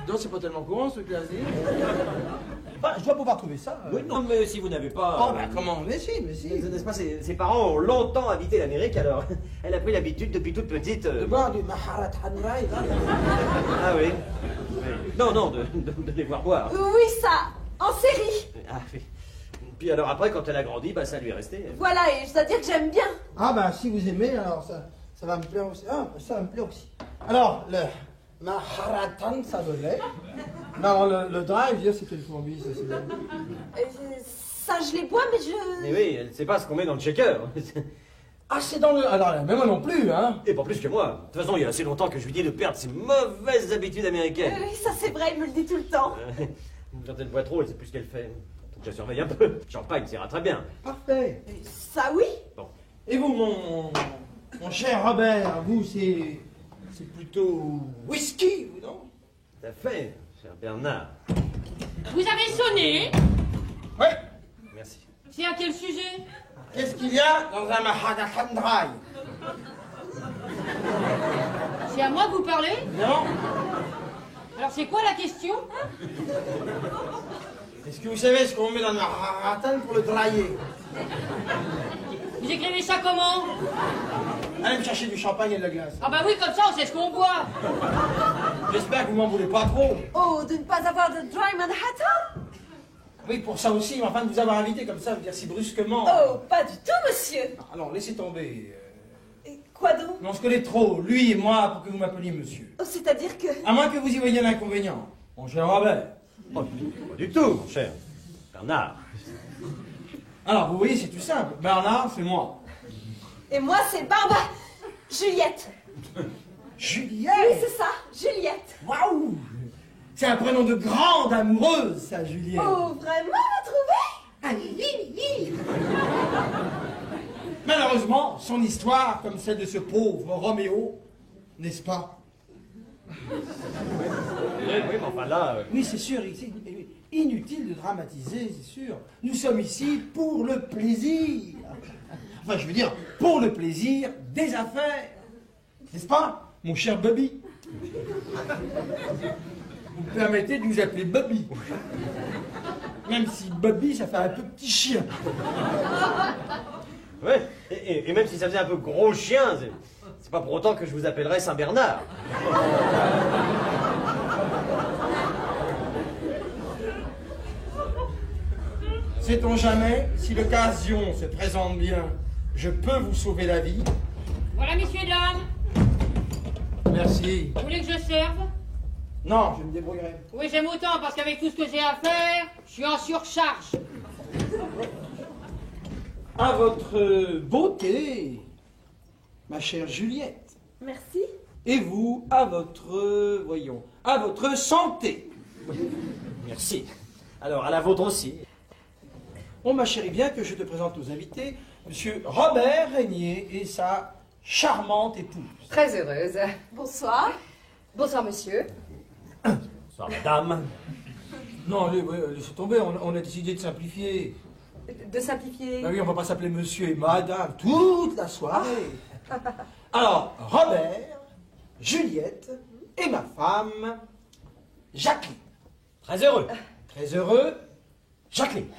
Non, c'est pas tellement courant, ce truc-là, si. Bah, je dois pouvoir trouver ça. Oui, non, mais si vous n'avez pas... Oh, bah, comment? Mais si. N'est-ce pas, ses parents ont longtemps habité l'Amérique, alors elle a pris l'habitude depuis toute petite... De boire du Manhattan Dry, là. Ah oui. Non, de les voir boire. Oui, ça. En série. Ah oui. Puis alors après, quand elle a grandi, bah ça lui est resté. Voilà, et je dois dire que j'aime bien. Ah, bah, si vous aimez, alors ça va me plaire aussi. Ah, ça va me plaire aussi. Alors, le Manhattan, ça me l'est. Non, le dry, je veux dire, c'est quelle combi, ça, c'est bien. Ça, je les bois, mais je... Mais oui, elle ne sait pas ce qu'on met dans le shaker. Ah, c'est dans le... Alors, mais moi non plus, hein. Et pas plus que moi. De toute façon, il y a assez longtemps que je lui dis de perdre ses mauvaises habitudes américaines. Oui, ça c'est vrai, il me le dit tout le temps. Quand elle boit trop, elle sait plus ce qu'elle fait. Donc je la surveille un peu. Champagne, ça ira très bien. Parfait. Ça oui. Bon. Et vous, mon cher Robert, vous, c'est plutôt whisky, vous, non? Tout à fait, cher Bernard. Vous avez sonné. Oui. Merci. C'est à quel sujet? Qu'est-ce qu'il y a dans un Manhattan Dry? C'est à moi que vous parlez? Non? Alors c'est quoi la question? Est-ce que vous savez ce qu'on met dans le Manhattan pour le drailler? Vous écrivez ça comment? Allez me chercher du champagne et de la glace. Ah bah oui, comme ça on sait ce qu'on boit. J'espère que vous m'en voulez pas trop. Oh, de ne pas avoir de Dry Manhattan? Oui, pour ça aussi, mais enfin de vous avoir invité comme ça, je veux dire si brusquement. Oh, pas du tout, monsieur. Alors, laissez tomber. Et quoi donc? On se connaît trop, lui et moi, pour que vous m'appeliez monsieur. Oh, c'est-à-dire que... À moins que vous y voyiez un inconvénient. Mon cher Robert. Oh, pas du tout, mon cher. Bernard. Alors, vous voyez, c'est tout simple. Bernard, c'est moi. Et moi, c'est Barbara... Juliette. Juliette. Oui, c'est ça, Juliette. Waouh. C'est un prénom de grande amoureuse, ça, Juliette. Oh, vraiment, vous trouvez? Ah, hi, hi. Malheureusement, son histoire, comme celle de ce pauvre Roméo, n'est-ce pas? Oui, mais enfin là... Oui, c'est sûr, c'est inutile de dramatiser, c'est sûr. Nous sommes ici pour le plaisir. Enfin, je veux dire, pour le plaisir des affaires. N'est-ce pas, mon cher Bobby? Vous me permettez de vous appeler Bobby. Même si Bobby, ça fait un peu petit chien. Ouais, et même si ça faisait un peu gros chien, c'est pas pour autant que je vous appellerais Saint-Bernard. Sait-on jamais, si l'occasion se présente bien, je peux vous sauver la vie? Voilà, messieurs, dames. Merci. Vous voulez que je serve? Non, je me débrouillerai. Oui, j'aime autant, parce qu'avec tout ce que j'ai à faire, je suis en surcharge. À votre beauté, ma chère Juliette. Merci. Et vous, à votre, voyons, à votre santé. Merci. Alors, à la vôtre aussi. Oh ma chérie, bien que je te présente aux invités, monsieur Robert Régnier et sa charmante épouse. Très heureuse. Bonsoir. Bonsoir, monsieur. Bonsoir, madame. Non, laissez tomber, on a décidé de simplifier. De simplifier. Ah oui, on va pas s'appeler monsieur et madame toute la soirée. Alors, Robert, Juliette et ma femme, Jacqueline. Très heureux. Très heureux, Jacqueline.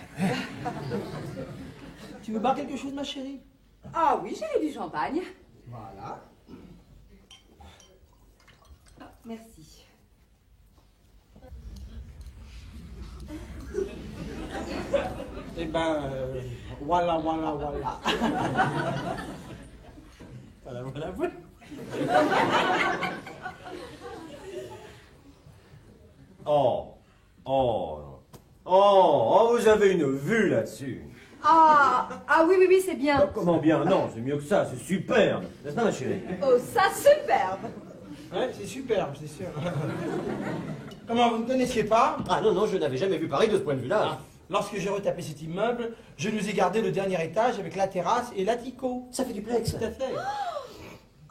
Tu veux boire quelque chose, ma chérie? Ah oui, j'ai du champagne. Voilà. Ah, merci. Eh ben, voilà. Voilà. Oh, vous avez une vue là-dessus. Ah oui, c'est bien. Comment bien? Non, c'est mieux que ça, c'est superbe. N'est-ce pas, ma chérie? Oh, ça, superbe. Ouais, c'est superbe, c'est sûr. Comment, vous ne connaissiez pas? Ah non, je n'avais jamais vu Paris de ce point de vue-là. Lorsque j'ai retapé cet immeuble, je nous ai gardé le dernier étage avec la terrasse et l'attico. Ça fait duplex. Tout à fait.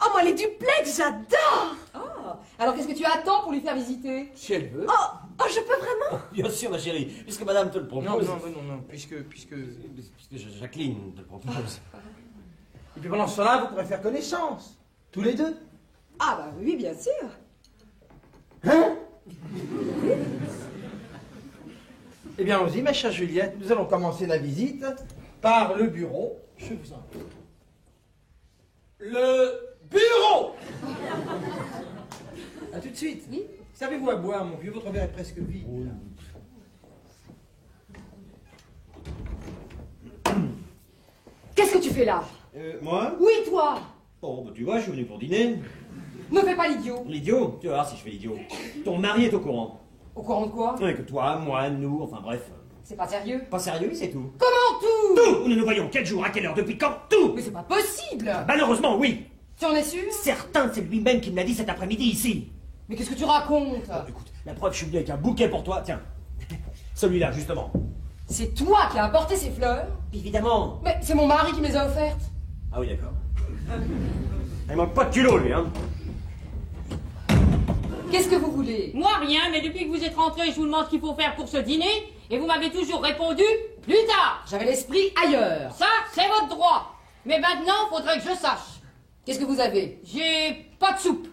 Oh, moi, les duplex, j'adore. Ah, alors qu'est-ce que tu attends pour lui faire visiter? Si elle veut. Oh, je peux vraiment? Bien sûr, ma chérie, puisque madame te le propose. Non, puisque... Puisque Jacqueline te le propose. Et puis pendant ce temps-là, vous pourrez faire connaissance. Tous les deux. Ah bah oui, bien sûr. Hein? Eh bien, allons-y, ma chère Juliette, nous allons commencer la visite par le bureau. Je vous en prie. Le bureau! À tout de suite. Oui. Savez-vous à boire, mon vieux? Votre verre est presque vide. Qu'est-ce que tu fais là? Moi? Oui, toi. Bon, bah, tu vois, je suis venu pour dîner. Ne fais pas l'idiot. L'idiot? Tu vas voir si je fais l'idiot. Ton mari est au courant. Au courant de quoi? Ouais, que toi, moi, nous, enfin bref. C'est pas sérieux. Pas sérieux, c'est tout. Comment tout? Tout! Nous nous voyons quel jour, à quelle heure, depuis quand? Tout! Mais c'est pas possible. Malheureusement, oui! Tu en es sûr? Certain, c'est lui-même qui me l'a dit cet après-midi ici. Mais qu'est-ce que tu racontes? Écoute, la preuve, je suis venu avec un bouquet pour toi. Tiens, celui-là, justement. C'est toi qui as apporté ces fleurs? Évidemment. Mais c'est mon mari qui me les a offertes. Ah oui, d'accord. Il manque pas de culot, lui, hein. Qu'est-ce que vous voulez? Moi rien, mais depuis que vous êtes rentré, je vous demande ce qu'il faut faire pour ce dîner, et vous m'avez toujours répondu plus tard. J'avais l'esprit ailleurs. Ça, c'est votre droit. Mais maintenant, faudrait que je sache. Qu'est-ce que vous avez? J'ai pas de soupe.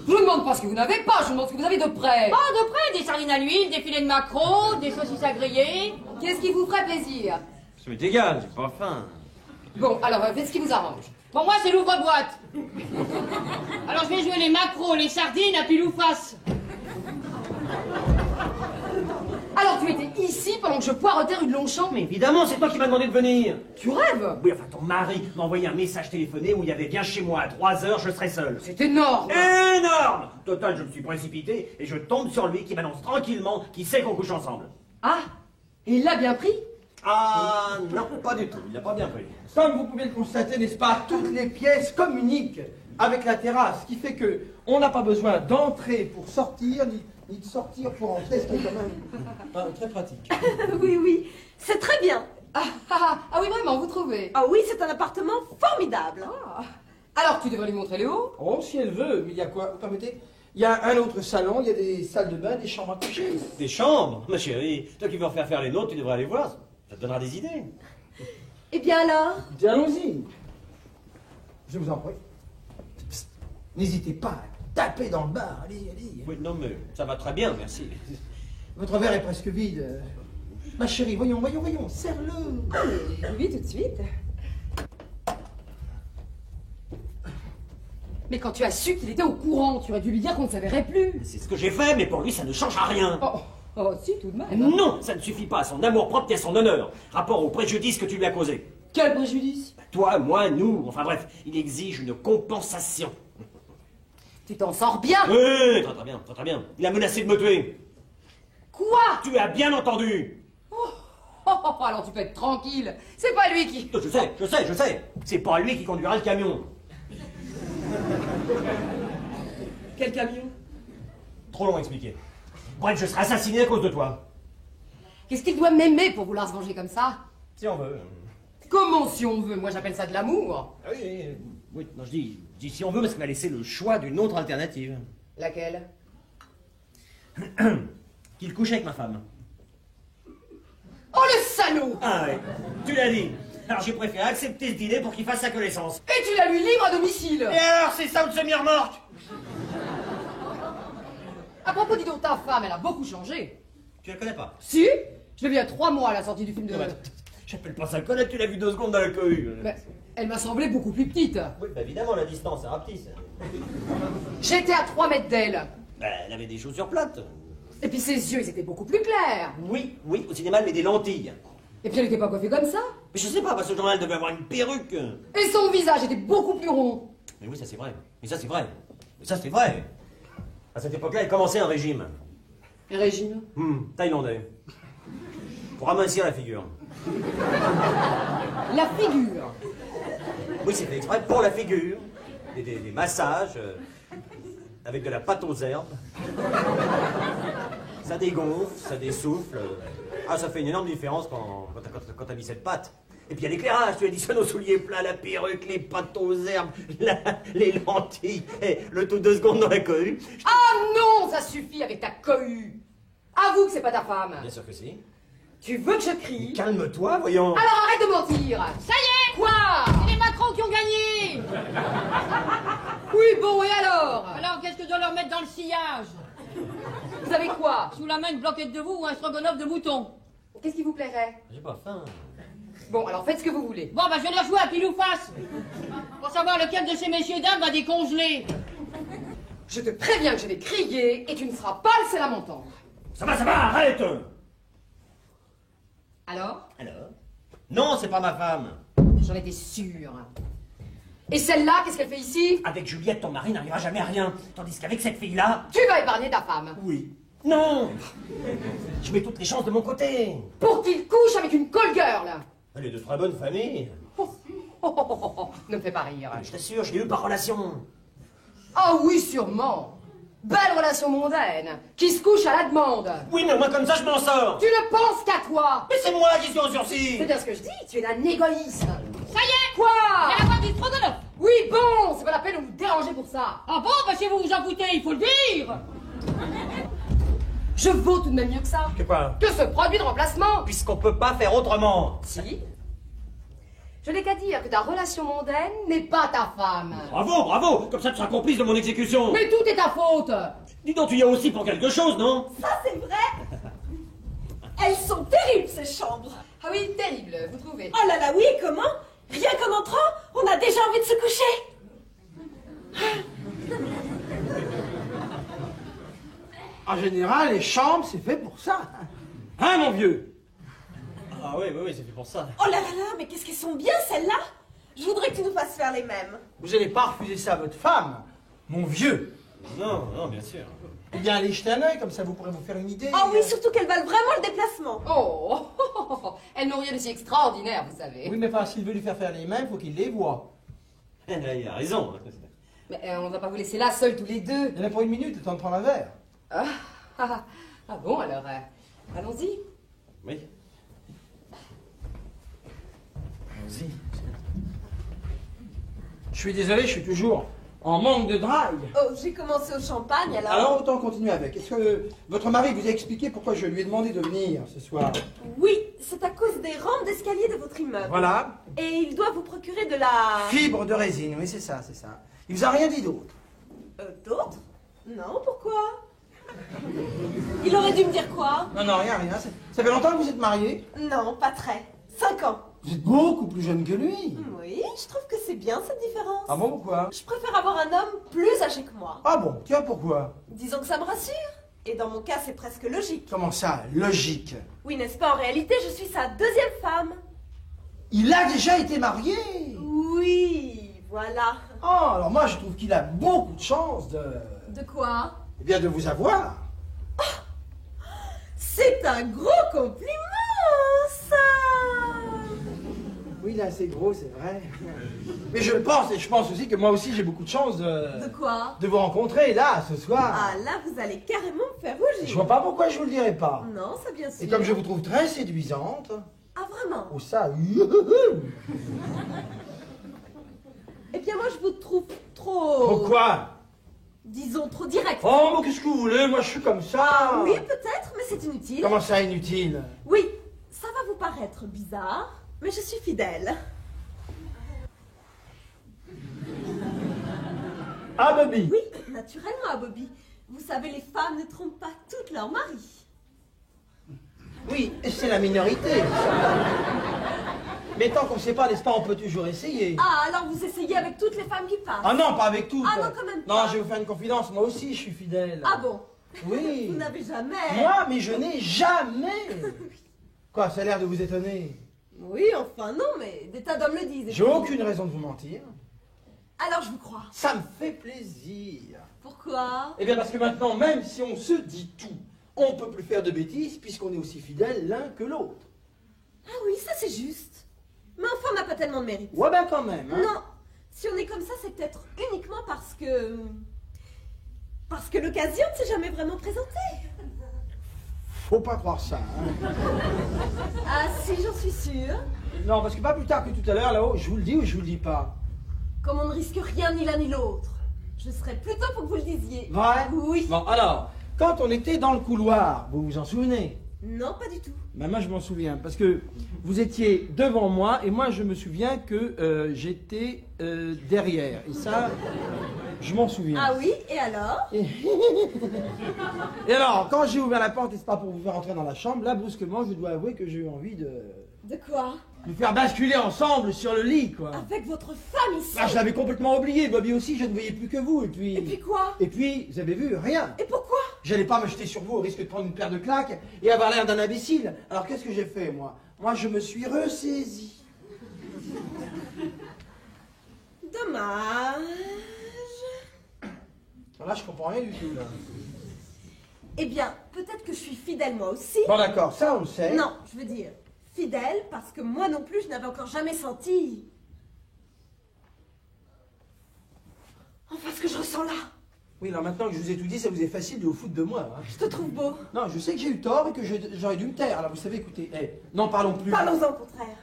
Je vous demande pas ce que vous n'avez pas, je vous demande ce que vous avez de près. Pas de près, des sardines à l'huile, des filets de maquereau, des saucisses à griller. Qu'est-ce qui vous ferait plaisir? Ça m'est égal, j'ai pas faim. Bon, alors faites ce qui vous arrange. Pour moi, c'est l'ouvre-boîte. Alors je vais jouer les maquereaux, les sardines à pile ou face. Alors tu étais ici pendant que je poireautais rue de Longchamp? Mais évidemment, c'est toi qui m'as demandé de venir. Tu rêves? Oui, enfin, ton mari m'a envoyé un message téléphoné où il y avait bien chez moi à 3 heures, je serai seul. C'est énorme. Énorme! Total, je me suis précipité et je tombe sur lui qui m'annonce tranquillement qu'il sait qu'on couche ensemble. Ah, et il l'a bien pris? Ah non, pas du tout, il l'a pas bien pris. Comme vous pouvez le constater, n'est-ce pas, toutes les pièces communiquent avec la terrasse, ce qui fait que on n'a pas besoin d'entrer pour sortir, ni de sortir pour entrer, ce qui est quand même très pratique. Oui, c'est très bien. Ah oui, vraiment, vous trouvez? Ah oui, c'est un appartement formidable. Ah. Alors tu devrais lui montrer le haut. Oh, si elle veut, mais il y a quoi? Vous permettez? Il y a un autre salon, il y a des salles de bain, des chambres à coucher. Des chambres? Ma chérie, toi qui veux refaire faire les nôtres, tu devrais aller voir. Ça te donnera des idées. Eh bien alors? Bien, allons-y. Je vous en prie. Psst. N'hésitez pas à taper dans le bar, allez. Oui, non, mais ça va très bien, merci. Votre verre est presque vide. Ma chérie, voyons, serre-le. Oui, tout de suite. Mais quand tu as su qu'il était au courant, tu aurais dû lui dire qu'on ne se verrait plus. C'est ce que j'ai fait, mais pour lui, ça ne changera rien. Oh, si, tout de même. Non, ça ne suffit pas à son amour-propre et à son honneur. Rapport au préjudice que tu lui as causé. Quel préjudice? Toi, moi, nous, enfin bref, il exige une compensation. Tu t'en sors bien. Oui, très bien. Il a menacé de me tuer. Quoi? Tu as bien entendu. Alors tu peux être tranquille. C'est pas lui qui... Je sais. C'est pas lui qui conduira le camion. Quel camion? Trop long à expliquer. Bref, je serai assassiné à cause de toi. Qu'est-ce qu'il doit m'aimer pour vouloir se venger comme ça? Si on veut. Comment si on veut? Moi j'appelle ça de l'amour. Ah oui, non, je dis si on veut parce qu'il m'a laissé le choix d'une autre alternative. Laquelle? Qu'il couche avec ma femme. Oh le salaud! Ah ouais, tu l'as dit. Alors j'ai préféré accepter ce dîner pour qu'il fasse sa connaissance. Et tu la lui livres à domicile! Et alors, c'est ça ou de semi-remorque? À propos, dis donc, ta femme, elle a beaucoup changé. Tu la connais pas? Si? Je l'ai vue il y a 3 mois à la sortie du film de... Non, mais attends, j'appelle pas ça connaître, tu l'as vu 2 secondes dans la cohue. Mais elle m'a semblé beaucoup plus petite. Oui, bah évidemment, la distance, c'est rapetisse. J'étais à 3 mètres d'elle. Bah, elle avait des chaussures plates. Et puis ses yeux, ils étaient beaucoup plus clairs. Oui, au cinéma, elle met des lentilles. Et puis elle n'était pas coiffée comme ça. Mais je sais pas, parce que ce journal devait avoir une perruque. Et son visage était beaucoup plus rond. Mais oui, ça c'est vrai. Mais ça c'est vrai. À cette époque-là, elle commençait un régime. Et Régine? Thaïlandais. Pour amincir la figure. La figure. Oui, c'est fait exprès pour la figure. Des massages, avec de la pâte aux herbes. Ça dégonfle, ça dessouffle. Ah, ça fait une énorme différence quand t'as mis cette pâte. Et puis il y a l'éclairage, tu additionnes aux souliers plats, la perruque, les pâtes aux herbes, les lentilles, et le tout 2 secondes dans la cohue. Ah non, ça suffit avec ta cohue. Avoue que c'est pas ta femme. Bien sûr que si. Tu veux que je crie? Calme-toi, voyons. Alors arrête de mentir. Ça y est! Quoi? C'est les Macron qui ont gagné! Oui, bon, et alors? Alors, qu'est-ce que je dois leur mettre dans le sillage? Vous avez quoi? Sous la main, une blanquette de veau ou un stroganoff de mouton? Qu'est-ce qui vous plairait? J'ai pas faim. Bon, alors faites ce que vous voulez. Bon, bah, je vais leur jouer à pile ou face. Pour savoir lequel de ces messieurs dames va décongeler. Je te préviens que je vais crier et tu ne seras pas le seul à m'entendre. Ça va, arrête! Alors? Non, c'est pas ma femme. J'en étais sûre. Et celle-là, qu'est-ce qu'elle fait ici? Avec Juliette, ton mari n'arrivera jamais à rien. Tandis qu'avec cette fille-là... Tu vas épargner ta femme. Oui. Non! Je mets toutes les chances de mon côté. Pour qu'il couche avec une call girl. Elle est de très bonne famille. Ne me fais pas rire. Je t'assure, je l'ai eu par relation. Ah oui, sûrement. Belle relation mondaine, qui se couche à la demande. Oui, mais moi comme ça, je m'en sors. Tu ne penses qu'à toi. Mais c'est moi qui suis en sursis. C'est bien ce que je dis, tu es un égoïste. Ça y est! Quoi? Il y a la voix du stroganoff. Oui, bon, c'est pas la peine de vous déranger pour ça. Ah bon, bah, si vous vous en foutez, il faut le dire. Je vaux tout de même mieux que ça. Que quoi? Que ce produit de remplacement. Puisqu'on peut pas faire autrement. Si. Je n'ai qu'à dire que ta relation mondaine n'est pas ta femme. Bravo! Comme ça, tu seras complice de mon exécution. Mais tout est ta faute. Dis donc, tu y as aussi pour quelque chose, non? Ça, c'est vrai. Elles sont terribles, ces chambres. Ah oui, terrible, vous trouvez? Oh là là, oui, comment? Rien qu'en entrant, on a déjà envie de se coucher. En général, les chambres, c'est fait pour ça. Hein, mon vieux? Ah oui, c'est fait pour ça. Oh là là là, mais qu'est-ce qu'elles sont bien, celles-là. Je voudrais que tu nous fasses faire les mêmes. Vous n'allez pas refuser ça à votre femme, mon vieux. Non, bien sûr. Eh bien, allez jeter un œil, comme ça vous pourrez vous faire une idée. Oh oui, surtout qu'elles valent vraiment le déplacement. Oh, elles n'ont rien de si extraordinaire, vous savez. Oui, mais enfin, s'il veut lui faire faire les mains, il faut qu'il les voie. Il a raison. Mais on ne va pas vous laisser là, seuls tous les deux. Il y en a pour 1 minute, le temps de prendre un verre. Ah bon, alors, allons-y. Oui. Allons-y. Je suis désolé, je suis toujours en manque de drague. Oh, j'ai commencé au champagne, Alors, autant continuer avec. Est-ce que votre mari vous a expliqué pourquoi je lui ai demandé de venir ce soir? Oui, c'est à cause des rampes d'escalier de votre immeuble. Voilà. Et il doit vous procurer de la... Fibre de résine, oui, c'est ça, c'est ça. Il vous a rien dit d'autre? D'autres? Non, pourquoi? Il aurait dû me dire quoi? Non, rien. Ça fait longtemps que vous êtes mariés? Non, pas très. 5 ans. Vous êtes beaucoup plus jeune que lui. Oui, je trouve que c'est bien cette différence. Ah bon, pourquoi? Je préfère avoir un homme plus âgé que moi. Ah bon, tiens, pourquoi? Disons que ça me rassure. Et dans mon cas, c'est presque logique. Comment ça, logique? Oui, n'est-ce pas? En réalité, je suis sa 2e femme. Il a déjà été marié? Oui, voilà. Oh, alors moi, je trouve qu'il a beaucoup de chance de... De quoi? Eh bien, de vous avoir. C'est un gros compliment, ça. Oui, il est assez gros, c'est vrai. Mais je le pense, et je pense aussi que moi aussi j'ai beaucoup de chance De quoi? de vous rencontrer là, ce soir. Ah, là, vous allez carrément me faire rougir. Je vois pas pourquoi je vous le dirais pas. Non, ça bien sûr. Et comme je vous trouve très séduisante, Ah, vraiment? ou ça, Eh bien, moi, je vous trouve trop... pourquoi? Disons, trop direct. Oh, mais qu'est-ce que vous voulez? Moi je suis comme ça. Ah, oui, peut-être, mais c'est inutile. Comment ça, inutile? Oui, ça va vous paraître bizarre, mais je suis fidèle. Ah, Bobby. Oui, naturellement, Bobby. Vous savez, les femmes ne trompent pas toutes leurs maris. Oui, c'est la minorité. Mais tant qu'on ne sait pas, n'est-ce pas, on peut toujours essayer. Ah, alors vous essayez avec toutes les femmes qui passent. Ah non, pas avec toutes. Ah non, quand même pas. Non, je vais vous faire une confidence, moi aussi je suis fidèle. Ah bon? Oui. Vous n'avez jamais... Moi, mais je n'ai jamais. Quoi, ça a l'air de vous étonner? Oui, enfin non, mais des tas d'hommes le disent. et J'ai puis- aucune raison de vous mentir. Alors je vous crois. Ça me fait plaisir. Pourquoi? Eh bien parce que maintenant, même si on se dit tout, on ne peut plus faire de bêtises puisqu'on est aussi fidèles l'un que l'autre. Ah oui, ça c'est juste. Mais enfin, on n'a pas tellement de mérite. Ouais, ben quand même. Hein. Non, si on est comme ça, c'est peut-être uniquement parce que... Parce que l'occasion ne s'est jamais vraiment présentée. Faut pas croire ça. Hein. Ah si, j'en suis sûre. Non, parce que pas plus tard que tout à l'heure, là-haut, je vous le dis ou je vous le dis pas. Comme on ne risque rien ni l'un ni l'autre, je serais plutôt pour que vous le disiez. Vrai? Oui. Bon, alors, quand on était dans le couloir, vous vous en souvenez? Non, pas du tout. Ben moi je m'en souviens, parce que vous étiez devant moi et moi je me souviens que j'étais derrière. Et ça, je m'en souviens. Ah oui, et alors? Et alors, quand j'ai ouvert la porte, et c'est pas pour vous faire entrer dans la chambre, là brusquement je dois avouer que j'ai eu envie de De quoi? nous faire basculer ensemble sur le lit, quoi. Avec votre femme ici? Ah, je l'avais complètement oublié, Bobby aussi, je ne voyais plus que vous, et puis... Et puis quoi? Et puis, vous avez vu, rien. Et pourquoi? J'allais pas me jeter sur vous au risque de prendre une paire de claques et avoir l'air d'un imbécile. Alors qu'est-ce que j'ai fait, moi? Moi, je me suis ressaisi. Dommage. Là, je comprends rien du tout, là. Eh bien, peut-être que je suis fidèle moi aussi. Bon, d'accord, ça, on le sait. Non, je veux dire fidèle parce que moi non plus, je n'avais encore jamais senti... Enfin, ce que je ressens là. Oui, alors maintenant que je vous ai tout dit, ça vous est facile de vous foutre de moi. Hein. Je te trouve beau. Non, je sais que j'ai eu tort et que j'aurais dû me taire. Alors, vous savez, écoutez, n'en parlons plus. Parlons-en au contraire.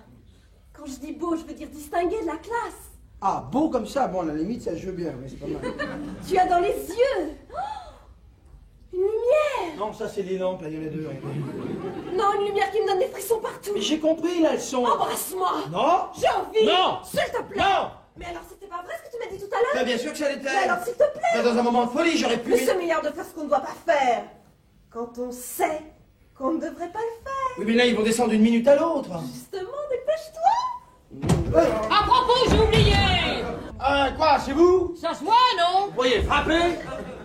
Quand je dis beau, je veux dire distingué de la classe. Ah, beau comme ça, bon, à la limite, ça je veux bien, mais c'est pas mal. Tu as dans les yeux une lumière. Non, ça, c'est les lampes, là, il y en a deux. Non, une lumière qui me donne des frissons partout. Mais j'ai compris, là, elles sont... Embrasse-moi. Non. J'ai envie. Non. S'il te plaît. Non. Mais alors, c'était pas vrai ce que tu m'as dit tout à l'heure? Ben, bien sûr que ça l'était. Mais alors, s'il te plaît. Ben, dans un moment de folie, j'aurais pu... Mais c'est meilleur de faire ce qu'on ne doit pas faire. Quand on sait qu'on ne devrait pas le faire. Oui, mais là, ils vont descendre d'une minute à l'autre. Justement, dépêche-toi. À propos, j'ai oublié. Quoi, c'est vous? Ça se voit, non? Vous voyez, frapper?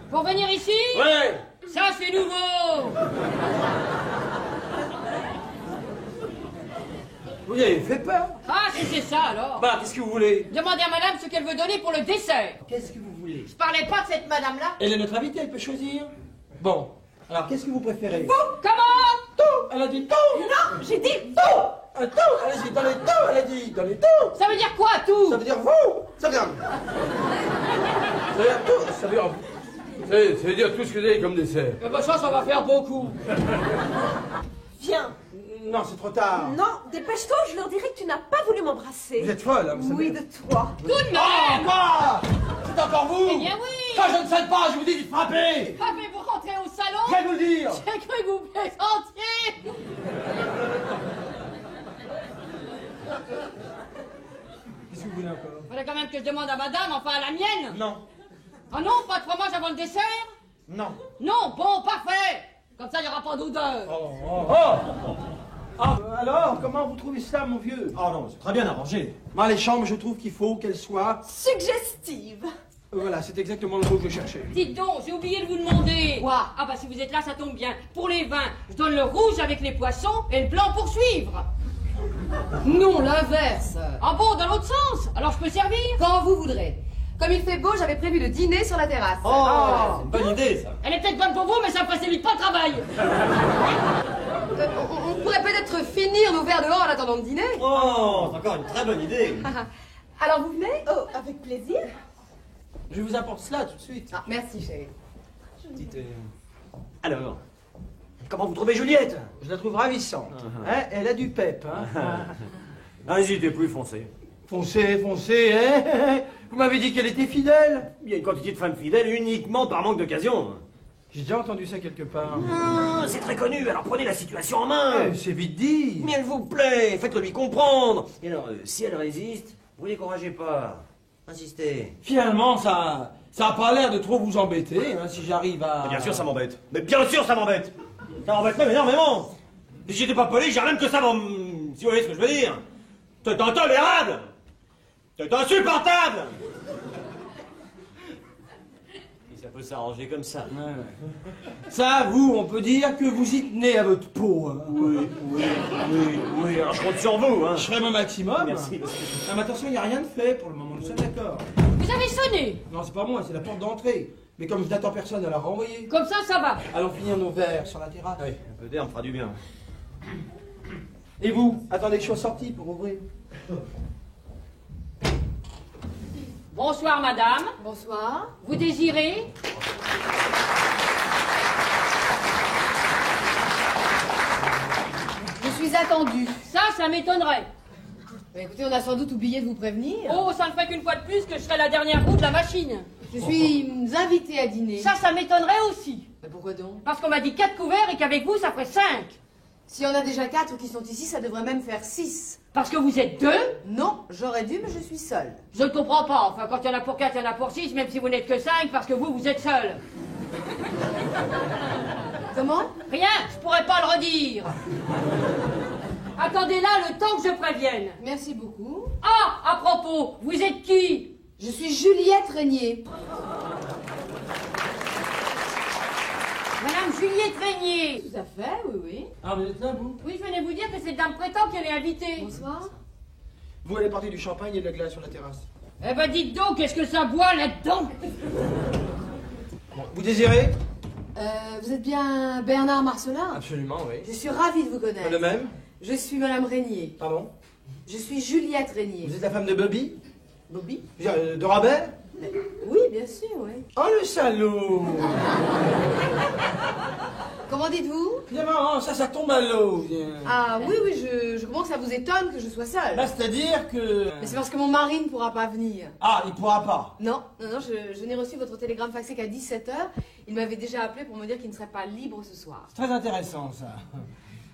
Pour venir ici? Ouais. Ça, c'est nouveau. Vous avez fait peur. Ah, si c'est ça, alors. Bah, qu'est-ce que vous voulez? Demandez à madame ce qu'elle veut donner pour le dessert. Qu'est-ce que vous voulez? Je parlais pas de cette madame-là. Elle est notre invitée, elle peut choisir. Bon, alors qu'est-ce que vous préférez? Comment? Tout. Elle a dit tout. Non, j'ai dit Tout. Tout. Elle a dit dans les tout. Elle a dit dans les tout. Ça veut dire quoi, tout? Ça veut dire vous. Ça veut dire... Ça veut dire tout. Ça veut dire... Ça veut dire tout ce que vous avez comme dessert. Eh ben ça va faire beaucoup. Viens. Non, c'est trop tard. Non, dépêche-toi, je leur dirai que tu n'as pas voulu m'embrasser. Vous êtes folle, hein, vous Oui, savez. de toi. Tout de Oh, même. quoi? C'est encore vous? Eh bien oui. Ça, je ne sais pas, je vous dis de frapper. Avez-vous rentré au Je salon? vais vous le dire. J'ai cru que vous plaisantiez. Qu'est-ce que vous voulez encore? Fallait quand même que je demande à madame, enfin à la mienne. Non. Ah non, pas de fromage avant le dessert? Non. Non, bon, parfait. Comme ça, il n'y aura pas d'odeur. Alors, comment vous trouvez ça, mon vieux? Oh non, c'est très bien arrangé. Moi, les chambres, je trouve qu'il faut qu'elles soient... Suggestive. Voilà, c'est exactement le mot que je cherchais. Dites donc, j'ai oublié de vous demander. Quoi? Ah bah si vous êtes là, ça tombe bien. Pour les vins, je donne le rouge avec les poissons et le blanc pour suivre. Non, l'inverse. Ah bon, dans l'autre sens? Alors je peux servir? Quand vous voudrez. Comme il fait beau, j'avais prévu de dîner sur la terrasse. Oh, c'est une bonne idée, ça. Elle est peut-être bonne pour vous, mais ça me facilite pas le travail. On pourrait peut-être finir nos verre dehors en attendant de dîner. Oh, c'est encore une très bonne idée. Alors vous venez? Oh, avec plaisir. Je vous apporte cela tout de suite. Ah, merci chérie. Dites, alors, comment vous trouvez Juliette? Je la trouve ravissante. Hein, elle a du pep. Hein. N'hésitez plus, foncez. Foncez, foncez, hein. Vous m'avez dit qu'elle était fidèle. Il y a une quantité de femmes fidèles uniquement par manque d'occasion. J'ai déjà entendu ça quelque part. Ah, c'est très connu, alors prenez la situation en main. C'est vite dit. Mais elle vous plaît, faites-le lui comprendre. Et alors, si elle résiste, vous découragez pas. Insistez. Finalement, ça a pas l'air de trop vous embêter, hein, si j'arrive à... Bien sûr, ça m'embête. Mais bien sûr, ça m'embête. Ça m'embête même énormément. Si j'étais pas poli, j'ai rien que ça si vous voyez ce que je veux dire. C'est intolérable. C'est insupportable. Et ça peut s'arranger comme ça. Ça, vous, on peut dire que vous y tenez à votre peau. Hein. Oui, alors je compte sur vous, hein. Je ferai mon maximum. Merci. Ah, mais attention, il n'y a rien de fait pour le moment, nous sommes d'accord. Vous avez sonné. Non, c'est pas moi, c'est la porte d'entrée. Mais comme je n'attends personne à la renvoyer. Comme ça va. Allons finir nos verres sur la terrasse. Oui, un peu d'air me fera du bien. Et vous, attendez que je sois sorti pour ouvrir. Bonsoir, madame. Bonsoir. Vous désirez? Je suis attendue. Ça m'étonnerait. Bah, écoutez, on a sans doute oublié de vous prévenir. Oh, ça ne fait qu'une fois de plus que je serai la dernière roue de la machine. Je suis invitée à dîner. Ça m'étonnerait aussi. Mais pourquoi donc? Parce qu'on m'a dit 4 couverts et qu'avec vous, ça ferait 5. Si on a déjà 4 qui sont ici, ça devrait même faire 6. Parce que vous êtes 2? Non, j'aurais dû, mais je suis seule. Je ne comprends pas. Enfin, quand il y en a pour 4, il y en a pour 6, même si vous n'êtes que 5, parce que vous êtes seul. Comment? Rien, je pourrais pas le redire. Attendez là le temps que je prévienne. Merci beaucoup. Ah, à propos, vous êtes qui? Je suis Juliette Régnier. Madame Juliette Régnier. Tout à fait, oui, oui. Ah, vous êtes là, vous? Oui, je venais vous dire que c'est Dame Prétend qui est invitée. Bonsoir. Vous allez porter du champagne et de la glace sur la terrasse. Eh ben dites donc, qu'est-ce que ça boit là-dedans? Bon, vous désirez? Vous êtes bien Bernard Marcelin? Absolument, oui. Je suis ravie de vous connaître. Le même? Je suis Madame Régnier. Pardon? Je suis Juliette Régnier. Vous êtes la femme de Bobby? Bobby? De Rabert? Oui, bien sûr, oui. Oh, le salaud! Comment dites-vous? Bien marrant, ça tombe à l'eau. Ah oui, oui, je comprends que ça vous étonne que je sois seule. Là, c'est-à-dire que... Mais c'est parce que mon mari ne pourra pas venir. Ah, il pourra pas. Non, je n'ai reçu votre télégramme faxé qu'à 17h. Il m'avait déjà appelé pour me dire qu'il ne serait pas libre ce soir. C'est très intéressant, ça.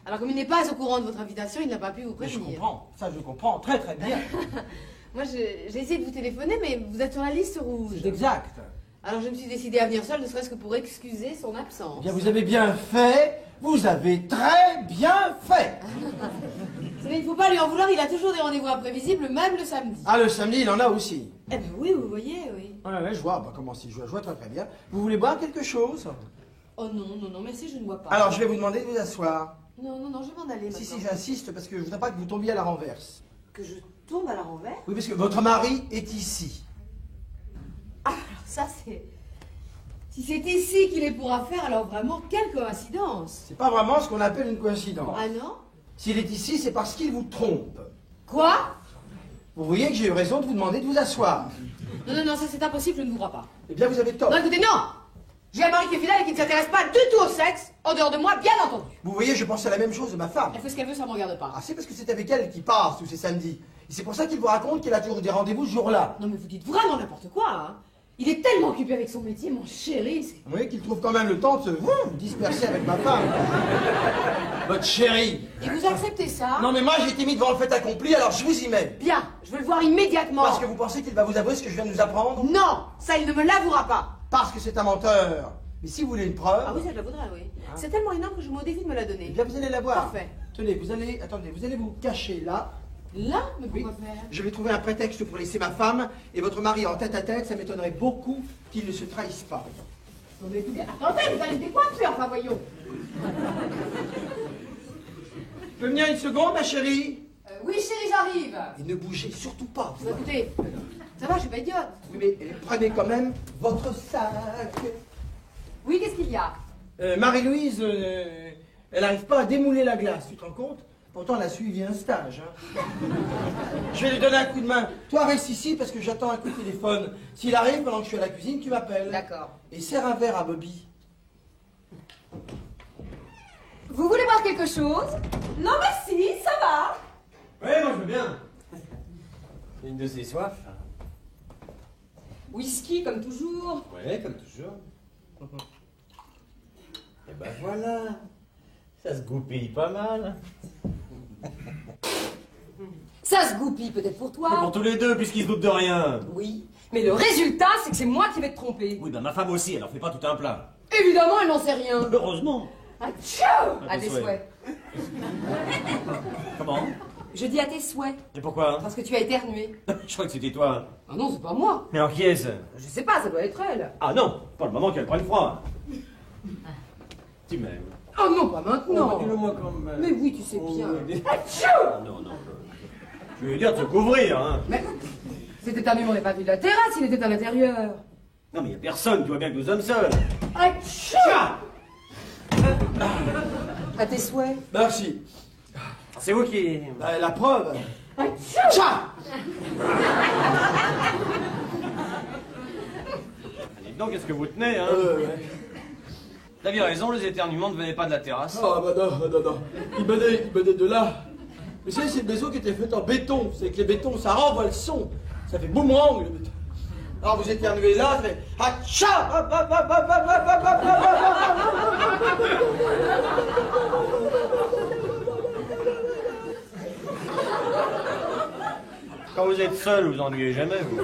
Alors comme il n'est pas au courant de votre invitation, il n'a pas pu vous Mais je prévenir. comprends, ça je comprends très très bien. Moi, j'ai essayé de vous téléphoner, mais vous êtes sur la liste rouge. C'est exact. Alors je me suis décidée à venir seule, ne serait-ce que pour excuser son absence. Eh bien, vous avez bien fait, vous avez très bien fait. Il ne faut pas lui en vouloir, il a toujours des rendez-vous imprévisibles, même le samedi. Ah, le samedi, il en a aussi. Eh ben oui, vous voyez, oui. Ouais, je vois, comment si, je vois très très bien. Vous voulez boire quelque chose? Oh non, merci, je ne bois pas. Alors, je vais vous demander de vous asseoir. Non, je vais m'en aller Si, maintenant. j'insiste, parce que je voudrais pas que vous tombiez à la renverse. Que je tombe à la renverse? Oui, parce que votre mari est ici. Ah, alors ça c'est... Si c'est ici qu'il est pour affaire, alors vraiment, quelle coïncidence. C'est pas vraiment ce qu'on appelle une coïncidence. Ah non? S'il est ici, c'est parce qu'il vous trompe. Quoi? Vous voyez que j'ai eu raison de vous demander de vous asseoir. Non, ça c'est impossible, je ne vous crois pas. Eh bien, vous avez tort. Non, écoutez, non! J'ai un mari qui est fidèle et qui ne s'intéresse pas du tout au sexe, en dehors de moi, bien entendu. Vous voyez, je pense à la même chose de ma femme. Elle fait ce qu'elle veut, ça me regarde pas. Ah, c'est parce que c'est avec elle qu'il passe tous ces samedis. Et c'est pour ça qu'il vous raconte qu'il a toujours des rendez-vous ce jour-là. Non mais vous dites vraiment n'importe quoi, hein. Il est tellement occupé avec son métier, mon chéri, c'est... Vous voyez qu'il trouve quand même le temps de se disperser avec ma femme. Votre chérie. Et vous acceptez ça? Non mais moi j'ai été mis devant le fait accompli, alors je vous y mets. Bien, je veux le voir immédiatement. Parce que vous pensez qu'il va vous avouer ce que je viens de vous apprendre? Non, ça il ne me l'avouera pas. Parce que c'est un menteur. Mais si vous voulez une preuve... Ah oui, ça je la voudrais, oui. C'est tellement énorme que je me défie de me la Eh donner. bien vous allez la voir. Parfait. Tenez, vous allez vous cacher là. Là? Mais Oui. pourquoi faire? Je vais trouver un prétexte pour laisser ma femme et votre mari en tête à tête, ça m'étonnerait beaucoup qu'ils ne se trahissent pas. Non mais écoutez, attendez, vous allez me décoiffer, enfin voyons. Tu peux venir une seconde, ma chérie? Oui chérie, j'arrive. Et ne bougez surtout pas. Bah, écoutez, ça va, je suis pas idiote. Oui, mais prenez quand même votre sac. Oui, qu'est-ce qu'il y a? Marie-Louise, elle n'arrive pas à démouler la glace, tu te rends compte? Pourtant, elle a suivi un stage. Hein. Je vais lui donner un coup de main. Toi, reste ici parce que j'attends un coup de téléphone. S'il arrive pendant que je suis à la cuisine, tu m'appelles. D'accord. Et sers un verre à Bobby. Vous voulez boire quelque chose? Non, merci, ça va. Ouais, moi je veux bien. Une de ces soifs. Whisky, comme toujours. Ouais, comme toujours. Et ben voilà. Ça se goupille pas mal. Ça se goupille peut-être pour Et toi. pour tous les deux, puisqu'ils se doutent de rien. Oui. Mais le résultat, c'est que c'est moi qui vais te tromper. Oui, ben ma femme aussi, elle en fait pas tout un plat. Évidemment, elle n'en sait rien. Heureusement. À tes souhaits. Comment? Je dis à tes souhaits. Et pourquoi? Parce que tu as éternué. Je crois que c'était toi. Ah non, c'est pas moi. Mais alors qui est-ce? Je sais pas, ça doit être elle. Ah non, pas le moment qu'elle prenne froid. Tu m'aimes. Oh non, pas maintenant. Dis-le-moi quand même. Mais oui, tu sais bien. Ah, non, non. Je veux dire de se couvrir, hein. Mais cet éternuement n'est pas venu de la terrasse, il était à l'intérieur. Non, mais y a personne, tu vois bien que nous sommes seuls. À tes souhaits. Merci. C'est vous qui... La preuve. Tcha! Dites donc, qu'est-ce que vous tenez, hein? T'avais raison, les éternuements ne venaient pas de la terrasse. Ah bah non. Il venait de là. Mais c'est une maison qui était faite en béton. C'est que les bétons, ça renvoie le son. Ça fait boomerang, le béton. Alors vous éternuez là, ça fait Hatcha! Quand vous êtes seul, vous ennuyez jamais, vous.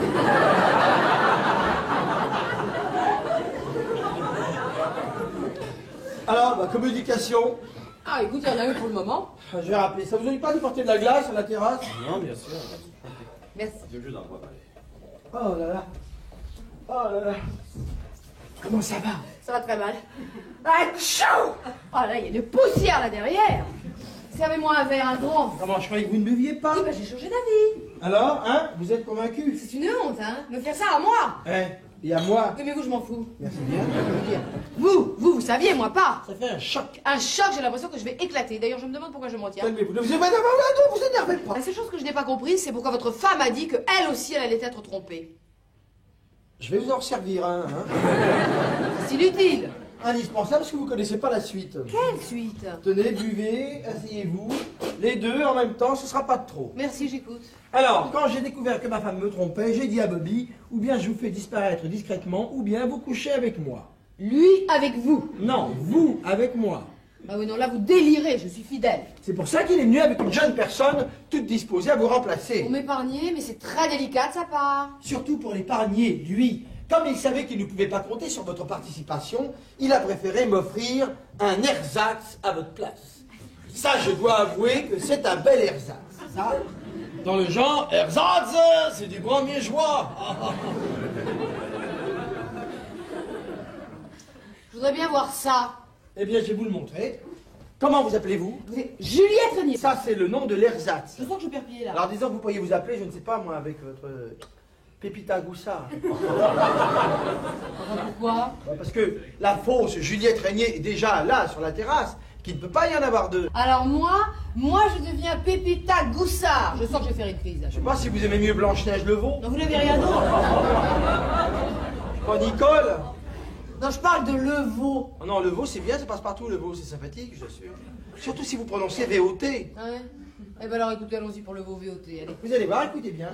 Alors, ma communication. Ah, écoute, il y en a eu pour le moment. Je vais rappeler. Ça vous ennuie pas de porter de la glace à la terrasse? Non, bien sûr. Merci. Je veux juste en boire, allez. Oh là là. Oh là là. Comment ça va? Ça va très mal. Ah, chaud! Oh là, il y a une poussière là derrière. Servez-moi un verre, un grand. Comment, je croyais que vous ne buviez pas? Oui, bah j'ai changé d'avis. Alors, hein? Vous êtes convaincu? C'est une honte, hein, me faire ça à moi. Et à moi? Oui, mais vous, je m'en fous. Merci bien, je peux vous dire. Vous saviez, moi pas. Ça fait un choc. Un choc, j'ai l'impression que je vais éclater. D'ailleurs, je me demande pourquoi je m'en tiens. Calmez-vous. Ne vous énervez pas. La seule chose que je n'ai pas comprise, c'est pourquoi votre femme a dit que elle aussi, elle allait être trompée. Je vais vous en servir un, hein? C'est inutile. Indispensable parce que vous connaissez pas la suite. Quelle suite? Tenez, buvez, asseyez-vous. Les deux en même temps, ce sera pas de trop. Merci, j'écoute. Alors, quand j'ai découvert que ma femme me trompait, j'ai dit à Bobby, ou bien je vous fais disparaître discrètement, ou bien vous couchez avec moi. Lui avec vous. Non, vous avec moi. Ah oui, non, là, vous délirez, je suis fidèle. C'est pour ça qu'il est venu avec une jeune personne, toute disposée à vous remplacer. Vous m'épargnez, mais c'est très délicat de sa part. Surtout pour l'épargner, lui. Comme il savait qu'il ne pouvait pas compter sur votre participation, il a préféré m'offrir un ersatz à votre place. Ça, je dois avouer que c'est un bel ersatz. Ça, dans le genre, ersatz, c'est du grand miégeois. Je voudrais bien voir ça. Eh bien, je vais vous le montrer. Comment vous appelez-vous? Vous êtes Juliette Renier. Ça, c'est le nom de l'ersatz. Je sens que je perds pied, là. Alors, disons que vous pourriez vous appeler, je ne sais pas, moi, avec votre Pépita Goussard. Pourquoi? Parce que la fausse Juliette Régnier est déjà là, sur la terrasse, qu'il ne peut pas y en avoir deux. Alors moi, je deviens Pépita Goussard. Je sens que je vais faire une crise. Là. Je sais pas si vous aimez mieux Blanche-Neige le veau. Non, vous n'avez rien d'autre. Pas Nicole. Non, je parle de le veau. Oh non, le veau, c'est bien, ça passe partout, le veau, c'est sympathique, je suis sûr. Surtout si vous prononcez VOT. Ah ouais. Eh ben alors écoutez, allons-y pour le veau VOT. Allez. Vous allez voir, écoutez bien.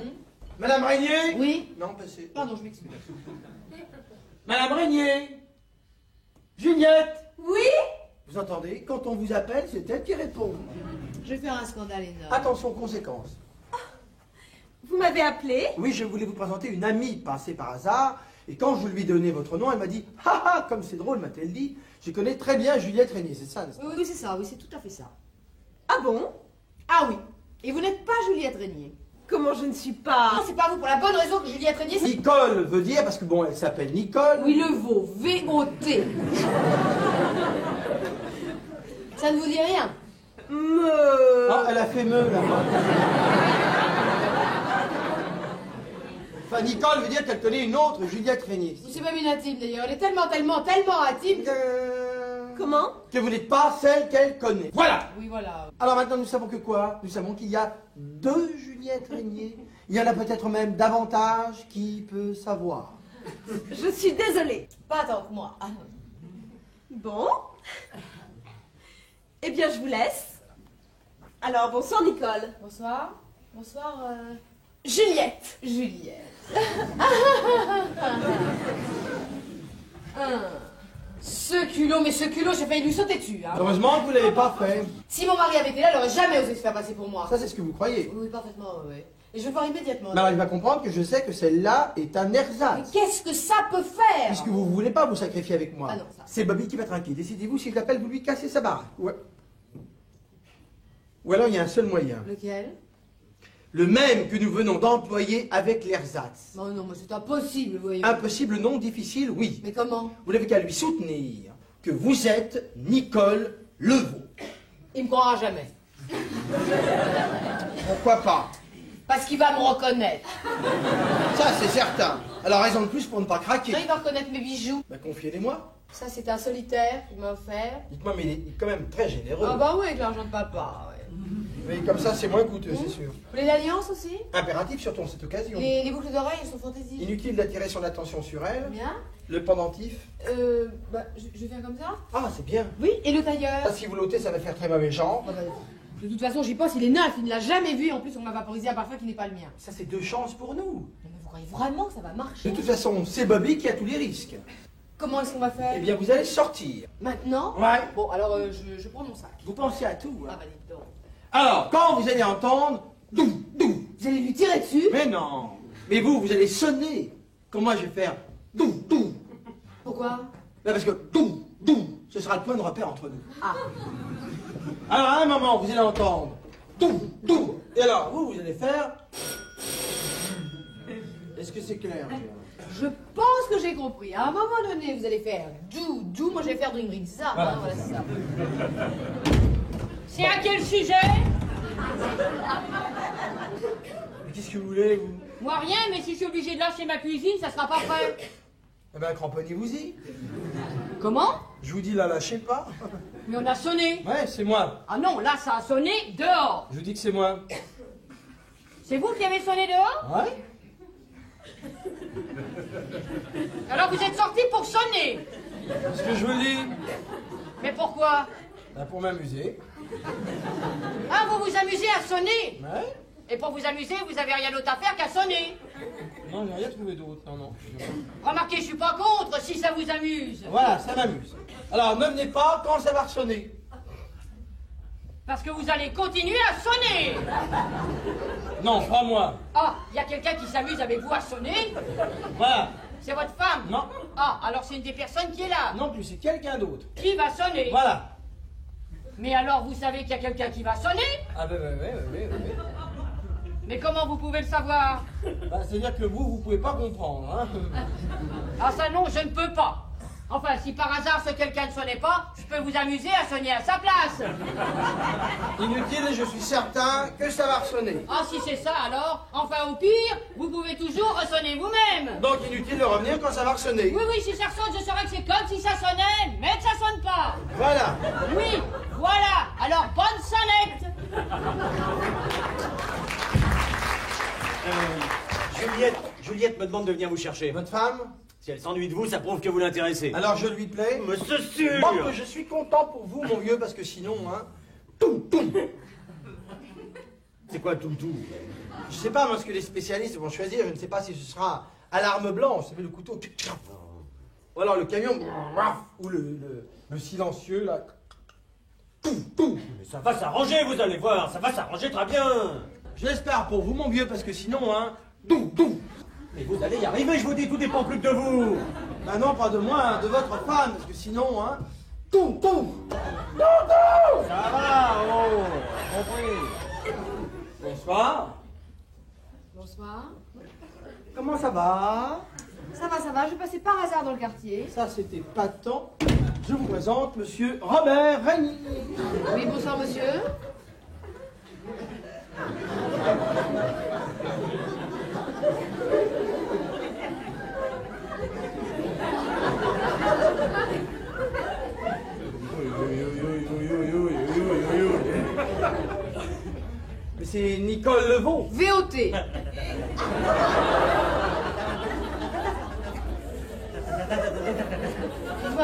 Madame Régnier? Oui. Non, passez. Pardon, je m'excuse. Madame Régnier? Juliette? Oui? Vous entendez? Quand on vous appelle, c'est elle qui répond. Je vais faire un scandale énorme. Attention, conséquences. Vous m'avez appelé? Oui, je voulais vous présenter une amie passée par hasard. Et quand je lui ai donné votre nom, elle m'a dit « Ha ha, comme c'est drôle, m'a-t-elle dit. Je connais très bien Juliette Régnier, c'est ça, n'est-ce pas ?» Oui, c'est ça, oui, c'est tout à fait ça. Ah bon? Ah oui. Et vous n'êtes pas Juliette Régnier. Comment je ne suis pas? Non, c'est pas vous, pour la bonne raison que Juliette Régnier, c'est... Nicole veut dire, parce que bon, elle s'appelle Nicole. Oui, le veau, V-O-T. Ça ne vous dit rien? Ah, elle a fait me, là-bas. Enfin, Nicole veut dire qu'elle connaît une autre Juliette Régnier. C'est même une intime d'ailleurs, elle est tellement intime Comment? Que vous n'êtes pas celle qu'elle connaît. Voilà. Oui, voilà. Alors maintenant, nous savons que quoi? Nous savons qu'il y a 2 Juliette Régnier. Il y en a peut-être même davantage. Qui peut savoir? Je suis désolée. Pas tant que moi. Ah, Bon. Eh bien, je vous laisse. Alors, bonsoir, Nicole. Bonsoir. Bonsoir, Juliette. Juliette. Ce culot, mais ce culot, j'ai failli lui sauter dessus. Hein. Heureusement que vous ne l'avez pas fait. Si mon mari avait été là, il n'aurait jamais osé se faire passer pour moi. Ça, c'est ce que vous croyez. Oui, parfaitement, oui. Et je vais voir immédiatement. Mais alors, il va comprendre que je sais que celle-là est un Mais ersatz. qu'est-ce que ça peut faire? Puisque vous ne voulez pas vous sacrifier avec moi. Ah non, ça. C'est Bobby qui va être inquiet. Décidez-vous s'il l'appelle, vous lui cassez sa barre. Ouais. Ou alors, il y a un seul moyen. Lequel? Le même que nous venons d'employer avec l'ersatz. Non, non, mais c'est impossible, vous voyez. Impossible, non, difficile, oui. Mais comment? Vous n'avez qu'à lui soutenir que vous êtes Nicole Levaux. Il me croira jamais. Pourquoi pas? Parce qu'il va me reconnaître. Ça, c'est certain. Alors, raison de plus pour ne pas craquer. Non, il va reconnaître mes bijoux. Bah, confiez-les-moi. Ça, c'est un solitaire qu'il m'a offert. Dites-moi, mais il est quand même très généreux. Ah bah oui, avec l'argent de papa, ouais. Mais comme ça, c'est moins coûteux, c'est sûr. Vous voulez l'alliance aussi? Impératif, surtout en cette occasion. Les boucles d'oreilles, elles sont fantaisie. Inutile d'attirer son attention sur elle. Bien. Le pendentif. Je viens comme ça? Ah, c'est bien. Oui, et le tailleur? Ça, si vous l'ôtez, ça va faire très mauvais genre. Ah bah, de toute façon, j'y pense, il est neuf, il ne l'a jamais vu. En plus, on m'a vaporisé un parfum qui n'est pas le mien. Ça, c'est 2 chances pour nous. Non, mais vous croyez vraiment que ça va marcher? De toute façon, c'est Bobby qui a tous les risques. Comment est-ce qu'on va faire? Eh bien, vous allez sortir. Maintenant? Ouais. Bon, alors je prends mon sac. Vous pensez à tout, hein. Ah bah dites donc. Alors, quand vous allez entendre dou, dou. Vous allez lui tirer dessus? Mais non. Mais vous allez sonner. Comme moi, je vais faire dou, dou. Pourquoi? Là, parce que dou, dou, ce sera le point de repère entre nous. Ah. Alors, à un moment, vous allez entendre dou, dou. Et alors, vous allez faire. Est-ce que c'est clair? Je pense que j'ai compris. À un moment donné, vous allez faire dou, dou. Moi, je vais faire dring, dring. C'est ça? Voilà. Hein, voilà, c'est ça. c'est à quel sujet? Mais qu'est-ce que vous voulez, vous? Moi rien, mais si je suis obligé de lâcher ma cuisine, ça sera pas prêt. Eh bien, cramponnez-vous-y. Comment? Je vous dis, la lâchez pas. Mais on a sonné. Ouais, c'est moi. Ah non, là ça a sonné dehors. Je vous dis que c'est moi. C'est vous qui avez sonné dehors? Ouais. Alors vous êtes sorti pour sonner. Ce que je vous dis, Mais pourquoi? pour m'amuser. Ah, vous vous amusez à sonner. Ouais. Et pour vous amuser, vous avez rien d'autre à faire qu'à sonner. Non, j'ai rien trouvé d'autre. Non, non. Remarquez, je suis pas contre si ça vous amuse. Voilà, ça m'amuse. Alors, ne venez pas quand ça va ressonner. Parce que vous allez continuer à sonner. Non, pas moi. Ah, il y a quelqu'un qui s'amuse avec vous à sonner. Voilà. C'est votre femme? Non. Ah, alors c'est une des personnes qui est là. Non plus, c'est quelqu'un d'autre. Qui va sonner? Voilà. Mais alors vous savez qu'il y a quelqu'un qui va sonner? Ah ben, oui. Mais comment vous pouvez le savoir? Bah, c'est-à-dire que vous pouvez pas comprendre, hein. Ah ça non, je ne peux pas. Enfin, si par hasard ce quelqu'un ne sonnait pas, je peux vous amuser à sonner à sa place. Inutile, je suis certain que ça va ressonner. Ah, si c'est ça alors, enfin au pire, vous pouvez toujours ressonner vous-même. Donc, inutile de revenir quand ça va ressonner. Oui, oui, si ça ressonne, je saurais que c'est comme si ça sonnait, mais que ça sonne pas. Voilà. Oui, voilà. Alors, bonne sonnette. Juliette me demande de venir vous chercher. Votre femme? Si elle s'ennuie de vous, ça prouve que vous l'intéressez. Alors, je lui plais? Mais c'est sûr. Bon, que je suis content pour vous, mon vieux, parce que sinon, hein... Tout. C'est quoi tout? Je sais pas, moi, ce que les spécialistes vont choisir. Je ne sais pas si ce sera à l'arme blanche, vous savez, le couteau. Ou alors le camion. Ou le silencieux, là. Mais ça va s'arranger, vous allez voir. Ça va s'arranger très bien. Je l'espère pour vous, mon vieux, parce que sinon, hein... Mais vous allez y arriver, je vous dis, tout dépend plus que de vous. Bah non, pas de moi, hein, de votre femme, parce que sinon, hein... Tout. Ça va, oh, compris. Bonsoir. Bonsoir. Comment ça va? Ça va, je passais par hasard dans le quartier. Ça, c'était pas tant. Je vous présente Monsieur Robert Régnier. Oui, bonsoir monsieur. C'est Nicole Levaux. VOT. Dites-moi,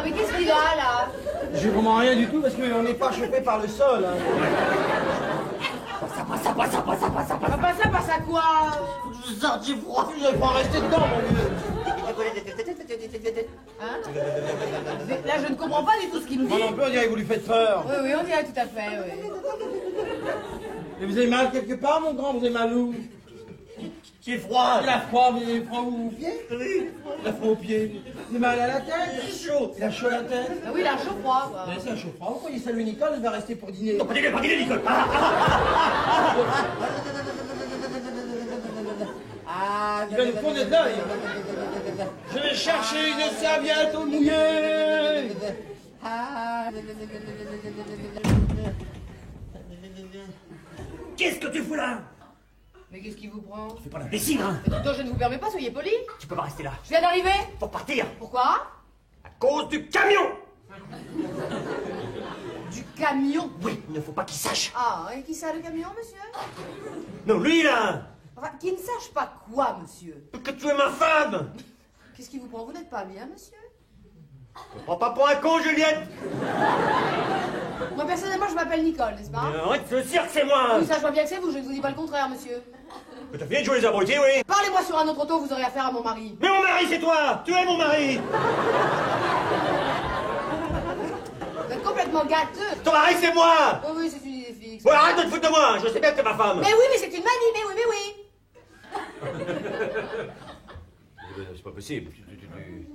mais qu'est-ce qu'il a, là? J'ai vraiment rien du tout parce qu'on n'est pas chauffé par le sol. Hein. Ça passe à quoi? J'ai froid. Vous n'allez pas rester dedans, mon vieux. Hein? Là, je ne comprends pas du tout ce qu'il me Moi dit. non plus, on dirait que vous lui faites peur. Oui, oui, on dirait tout à fait, oui. Et vous avez mal quelque part, mon grand? Vous avez mal où? J'ai froid. Il a froid, vous avez froid aux pieds? Oui. Il a froid aux pieds. Vous avez mal à la tête? Chaud. Il a chaud à la tête? Ah oui, il a un chaud froid, quoi. C'est un chaud froid. Pourquoi il salue Nicole? Elle va rester pour dîner. Non, pas dîner, Nicole. Ah, Il va nous prendre de l'œil. Je vais chercher une serviette mouillée. Qu'est-ce que tu fous là? Mais qu'est-ce qui vous prend? Fais pas l'imbécile, hein. Mais donc, je ne vous permets pas, soyez poli. Tu peux pas rester là. Je viens d'arriver. Faut partir. Pourquoi? À cause du camion. Du camion. Oui, il ne faut pas qu'il sache. Ah, et qui ça, le camion, monsieur? Non, lui là. Enfin, qui ne sache pas quoi, monsieur? Que tu es ma femme. Qu'est-ce qui vous prend? Vous n'êtes pas bien, monsieur? Ne prends pas pour un con, Juliette. Moi, personnellement, je m'appelle Nicole, n'est-ce pas? Arrête de dire que c'est moi. Oui, ça, je vois bien que c'est vous, je ne vous dis pas le contraire, monsieur. Que t'as fini de jouer les abrutis, oui. Parlez-moi sur un autre ton, vous aurez affaire à mon mari. Mais mon mari, c'est toi. Tu es mon mari. Vous êtes complètement gâteux. Ton mari, c'est moi. Oui, oui, c'est une idée fixe. Ouais, arrête de te foutre de moi. Je sais bien que t'es ma femme. Mais oui, mais c'est une manie, mais oui, mais oui. C'est pas possible.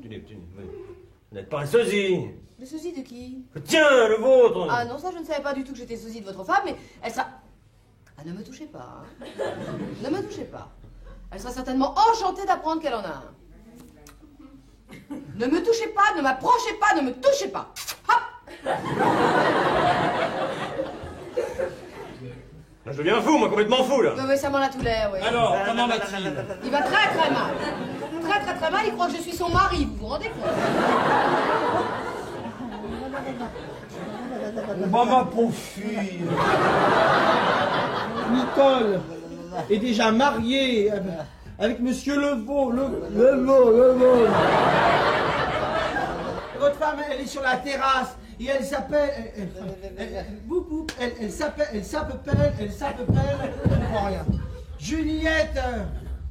Tu n'êtes pas un sosie. Le sosie de qui? Tiens, le vôtre. Ah non, ça, je ne savais pas du tout que j'étais sosie de votre femme, mais elle sera... Ah, ne me touchez pas, hein. Ne me touchez pas. Elle sera certainement enchantée d'apprendre qu'elle en a un. Ne me touchez pas, ne m'approchez pas, ne me touchez pas. Hop! Là, je deviens fou, moi, complètement fou, là. Oui, oui, ça m'en a tout l'air, oui. Alors, comment va-t-il? Il va très très mal. Très très très mal, il croit que je suis son mari, vous vous rendez compte? Bah, ma pauvre fille. Nicole est déjà mariée avec Monsieur Levaux. Levaux. Votre femme, elle est sur la terrasse et elle s'appelle... Elle s'appelle... Je comprends rien. Juliette.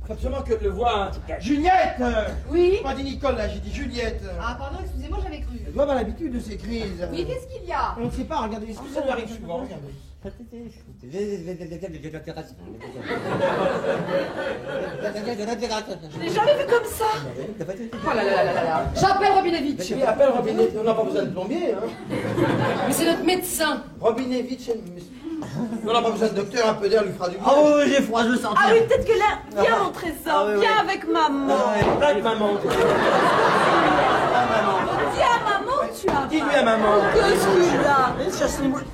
Faut absolument que le voie. Juliette. Oui? J'ai pas dit Nicole, là, j'ai dit Juliette. Ah, pardon, excusez-moi, j'avais cru. Elle doit avoir l'habitude de ces crises. Oui, qu'est-ce qu'il y a? On ne sait pas, regardez, ça lui arrive souvent, regardez. Je l'ai jamais vu comme ça. Oh là là là là là. J'appelle Robinevitch. Oui, appelle Robinevitch, on n'a pas besoin de plombier, hein. Mais c'est notre médecin. Robinevitch, on n'a pas besoin de docteur, un peu d'air lui fera du bien. Oh, oui, j'ai froid, je le sens. Ah oui, peut-être que là, viens mon trésor, viens avec maman. Avec maman. Viens maman, tu as Dis-lui à maman. Qu'est-ce qu'il a?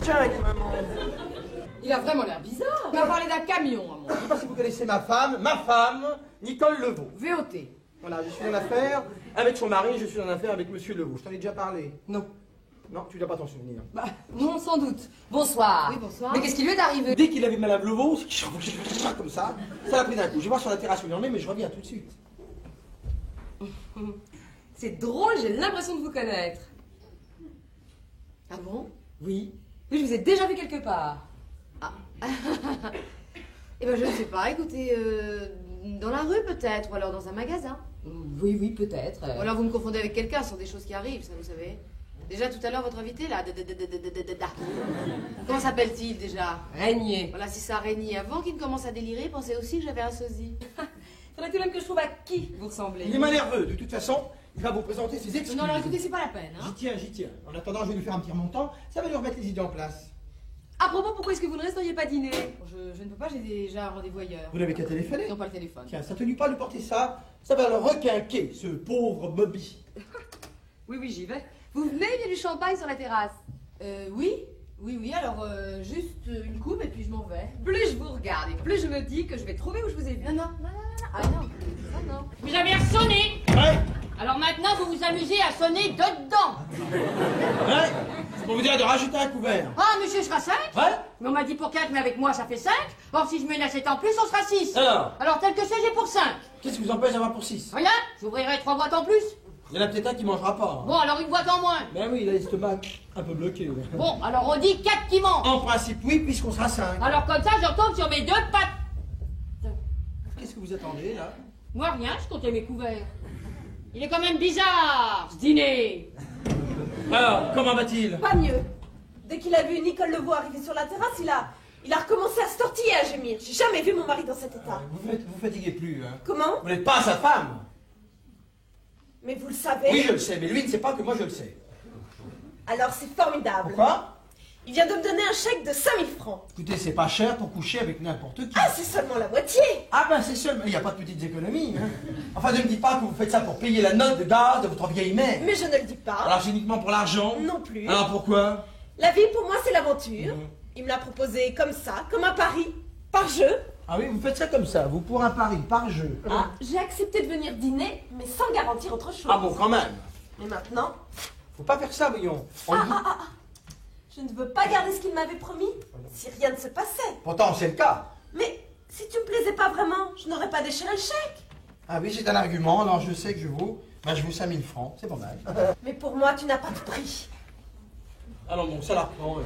Tiens avec maman. Il a vraiment l'air bizarre. Il m'a parlé d'un camion, à moi. Je ne sais pas si vous connaissez ma femme, Nicole Levaux. VOT. Voilà, je suis en affaire avec son mari, je suis en affaire avec Monsieur Levaux. Je t'en ai déjà parlé. Non. Non, tu n'as pas ton souvenir. Bah, non, sans doute. Bonsoir. Oui, bonsoir. Mais qu'est-ce qui lui est arrivé? Dès qu'il avait Madame Levaux, comme ça l'a pris d'un coup. Je vais voir sur la terrasse où il en est, mais je reviens tout de suite. C'est drôle, j'ai l'impression de vous connaître. Ah bon? Oui. Oui, je vous ai déjà vu quelque part. Ah. Eh ben, je ne sais pas. Écoutez, dans la rue peut-être, ou alors dans un magasin. Oui, oui, peut-être. Ou alors vous me confondez avec quelqu'un, ce sont des choses qui arrivent, ça vous savez. Déjà tout à l'heure, votre invité là. Comment s'appelle-t-il déjà? Régnier. Voilà, c'est ça, Régnier. Avant qu'il ne commence à délirer, pensez aussi que j'avais un sosie. Faudrait-il même que je trouve à qui vous ressemblez? Il est mal nerveux, de toute façon, il va vous présenter ses excuses. Non, alors écoutez, c'est pas la peine, hein. J'y tiens. En attendant, je vais lui faire un petit remontant, ça va lui remettre les idées en place. À propos, pourquoi est-ce que vous ne resteriez pas dîner? Je ne peux pas, j'ai déjà un rendez-vous ailleurs. Vous n'avez qu'à téléphoner. Ils n'ont pas le téléphone. Tiens, ça ne tenue pas de porter ça, ça va le requinquer, ce pauvre Bobby. Oui, oui, j'y vais. Vous venez, il y a du champagne sur la terrasse. Oui, alors juste une coupe et puis je m'en vais. Plus je vous regarde et plus je me dis que je vais trouver où je vous ai vu. Non. Ah non, ça non. Vous avez ressonné. Ouais, Alors maintenant, vous vous amusez à sonner dedans. ouais. C'est pour vous dire de rajouter un couvert. Ah, monsieur sera 5. Ouais. Mais on m'a dit pour 4, mais avec moi ça fait 5. Or, si je mets une assiette en plus, on sera 6. Alors tel que c'est, j'ai pour 5. Qu'est-ce qui vous empêche d'avoir pour 6? Rien, j'ouvrirai 3 boîtes en plus. Il y en a peut-être un qui mangera pas. Bon, alors une boîte en moins. Ben oui, il a l'estomac un peu bloqué. Ouais. Bon, alors on dit 4 qui mangent. En principe, oui, puisqu'on sera 5. Alors comme ça, je retombe sur mes 2 pattes. Qu'est-ce que vous attendez, là? Moi, rien, je comptais mes couverts. Il est quand même bizarre, ce dîner. Alors, comment va-t-il? Pas mieux. Dès qu'il a vu Nicole Levaux arriver sur la terrasse, il a recommencé à se tortiller, à gémir. J'ai jamais vu mon mari dans cet état. Vous fatiguez plus, hein? Comment? Vous n'êtes pas sa femme. Mais vous le savez. Oui, je le sais, mais lui ne sait pas que moi je le sais. Alors c'est formidable. Pourquoi? Il vient de me donner un chèque de 5000 francs. Écoutez, c'est pas cher pour coucher avec n'importe qui. Ah, c'est seulement la moitié. Ah ben c'est seul, il n'y a pas de petites économies. Hein. Enfin, ne me dites pas que vous faites ça pour payer la note de gaz de votre vieille mère. Mais je ne le dis pas. Alors c'est uniquement pour l'argent? Non plus. Alors pourquoi? La vie pour moi c'est l'aventure. Il me l'a proposé comme ça, comme un pari, par jeu. Ah oui, vous faites ça comme ça, vous pour un pari, par jeu. Ah, j'ai accepté de venir dîner, mais sans garantir autre chose. Ah bon, quand même. Et maintenant? Faut pas faire ça, voyons. Je ne veux pas garder ce qu'il m'avait promis, si rien ne se passait. Pourtant, c'est le cas. Mais si tu me plaisais pas vraiment, je n'aurais pas déchiré le chèque. Ah oui, c'est un argument, alors je sais que je vaux 5000 francs, c'est pas mal. Mais pour moi, tu n'as pas de prix. Alors bon, ça la reprend.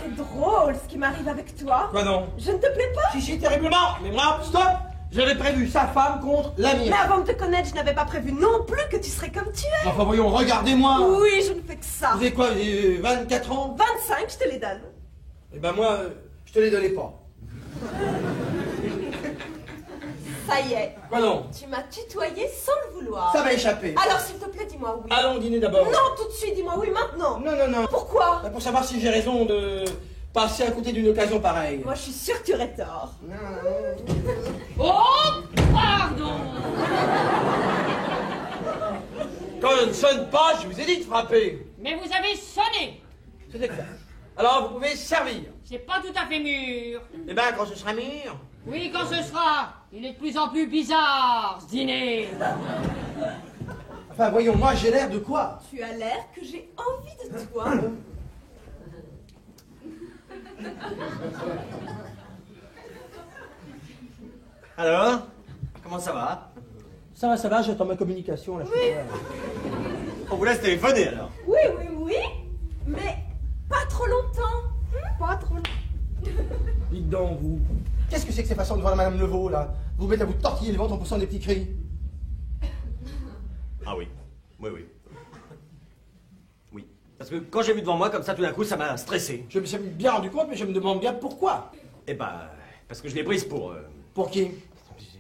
C'est drôle ce qui m'arrive avec toi. Quoi non? Je ne te plais pas? Si, terriblement. Mais moi, stop. J'avais prévu sa femme contre la mienne. Mais avant de te connaître, je n'avais pas prévu non plus que tu serais comme tu es. Enfin voyons, regardez-moi. Oui, je ne fais que ça. Vous avez quoi, 24 ans? 25, je te les donne. Eh ben moi, je te les donnais pas. Ça y est. Quoi non? Tu m'as tutoyé sans le vouloir. Ça m'a échappé. Alors s'il te plaît, dis-moi oui. Allons dîner d'abord. Non, tout de suite, dis-moi oui maintenant. Non. Pourquoi? Pour savoir si j'ai raison de passer à côté d'une occasion pareille. Moi, je suis sûre que tu aurais tort. Oh, pardon. Quand je ne sonne pas, je vous ai dit de frapper. Mais vous avez sonné. C'est exact. Alors vous pouvez servir. C'est pas tout à fait mûr. Eh ben quand ce sera mûr. Oui, quand ce sera. Il est de plus en plus bizarre, ce dîner. Enfin voyons, moi j'ai l'air de quoi? Tu as l'air que j'ai envie de toi. Alors? Comment ça va? Ça va, j'attends ma communication là. On vous laisse téléphoner alors. Oui, mais pas trop longtemps. Pas trop longtemps. Dites donc, vous. Qu'est-ce que c'est que ces façons de voir Madame Levaux, là? Vous vous mettez à vous tortiller le ventre en poussant des petits cris. Ah oui. Oui. Oui. Parce que quand j'ai vu devant moi comme ça, tout d'un coup, ça m'a stressé. Je me suis bien rendu compte, mais je me demande bien pourquoi. Eh ben, parce que je l'ai prise pour... Pour qui?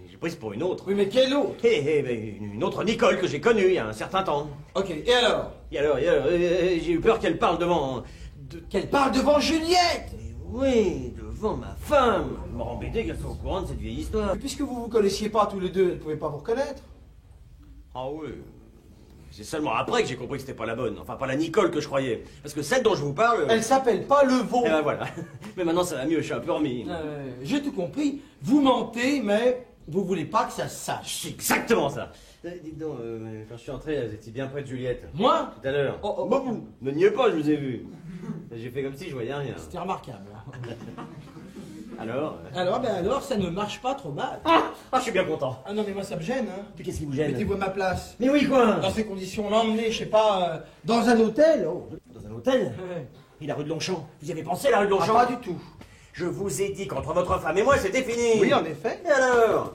J'ai prise pour une autre. Oui, mais quelle autre? Une autre Nicole que j'ai connue il y a un certain temps. Ok, et alors? Et alors, j'ai eu peur qu'elle parle devant... Qu'elle parle devant Juliette! Oui, devant ma femme. Je me rends embêté qu'elle soit au courant de cette vieille histoire. Et puisque vous vous connaissiez pas tous les deux, elle ne pouvait pas vous reconnaître. Ah oui. C'est seulement après que j'ai compris que c'était pas la bonne. Enfin, pas la Nicole que je croyais. Parce que celle dont je vous parle... Elle s'appelle pas Levaux. Eh ben voilà. Mais maintenant, ça va mieux, je suis un peu remis. J'ai tout compris. Vous mentez, mais vous voulez pas que ça se sache. C'est exactement ça. Dites donc, quand je suis entré, vous étiez bien près de Juliette. Moi? Tout à l'heure. Oh. Bah, vous ne niez pas, je vous ai vu. J'ai fait comme si je voyais rien. C'était remarquable. Alors Alors, ça ne marche pas trop mal. Ah, je suis bien content. Ah non, mais moi ça me gêne, hein. Puis qu'est-ce qui vous gêne? Mettez-vous à ma place. Mais oui, quoi? Dans ces conditions, l'emmener, je sais pas, dans un hôtel. Oh. Dans un hôtel? Et la rue de Longchamp? Vous y avez pensé, la rue de Longchamp? Pas du tout. Je vous ai dit qu'entre votre femme et moi, c'était fini. Oui, en effet. Et alors?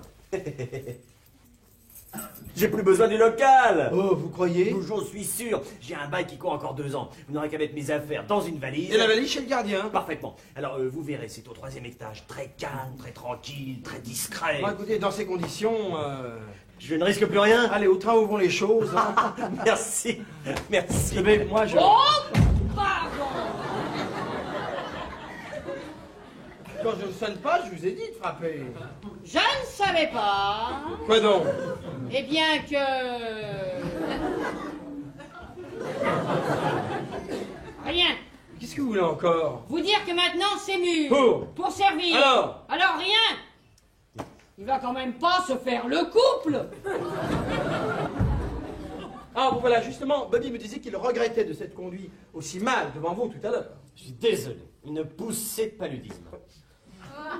J'ai plus besoin du local. Oh, vous croyez? J'en suis sûr. J'ai un bail qui court encore 2 ans. Vous n'aurez qu'à mettre mes affaires dans une valise. Et la valise chez le gardien. Parfaitement. Alors, vous verrez, c'est au 3e étage. Très calme, très tranquille, très discret. Bon, écoutez, dans ces conditions... Je ne risque plus rien. Allez, au train où vont les choses. Hein. Merci. Merci. Mais moi, je... Oh, pardon. Quand je ne sonne pas, je vous ai dit de frapper. Je ne savais pas. Quoi donc? Eh bien que... Rien. Qu'est-ce que vous voulez encore? Vous dire que maintenant c'est mûr. Oh. Pour servir. Alors rien. Il va quand même pas se faire le couple. Ah, bon voilà, justement, Bobby me disait qu'il regrettait de s'être conduit aussi mal devant vous tout à l'heure. Je suis désolé. Une poussée de paludisme.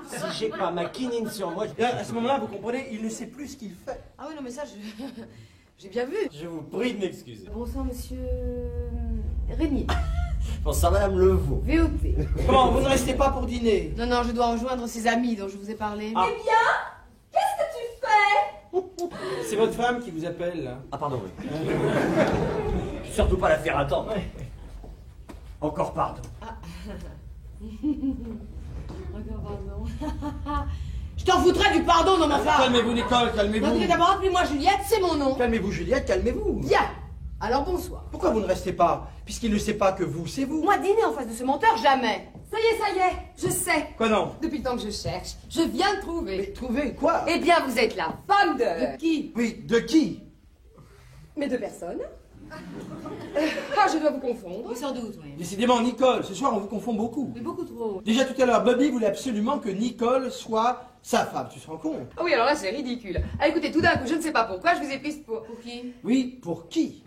Si j'ai pas ma quinine sur moi, Et à ce moment-là, vous comprenez, il ne sait plus ce qu'il fait. Ah oui, non, mais ça, j'ai bien vu. je vous prie de m'excuser. Bonsoir, monsieur... Régnier. Bonsoir, Madame Levaux. VOT. Comment, vous ne restez pas pour dîner? Non, non, je dois rejoindre ses amis dont je vous ai parlé. Ah. Eh bien, qu'est-ce que tu fais? C'est votre femme qui vous appelle, là. Ah, pardon, oui. Je vais surtout pas la faire attendre. Encore pardon. Encore pardon. Je t'en foutrais du pardon, non, ma femme. Calmez-vous, Nicole, Donc, calmez-vous. d'abord, appelez-moi Juliette, c'est mon nom. Calmez-vous, Juliette, calmez-vous. Bien. Alors, bonsoir. Pourquoi vous ne restez pas? Puisqu'il ne sait pas que vous, c'est vous. Moi, dîner en face de ce menteur, jamais. Ça y est, je sais. Quoi non? Depuis le temps que je cherche, je viens de trouver. Mais trouvez quoi? Eh bien, vous êtes la femme de... Qui? Oui, de qui? Mais de personne. Ah, je dois vous confondre. Oui, sans doute, oui. Décidément, Nicole, ce soir on vous confond beaucoup. Mais beaucoup trop. Déjà tout à l'heure, Bobby voulait absolument que Nicole soit sa femme, tu te rends compte? Ah oui, alors là, c'est ridicule. Ah, écoutez, tout d'un coup, je ne sais pas pourquoi, je vous ai prise pour... Pour qui? Oui, pour qui?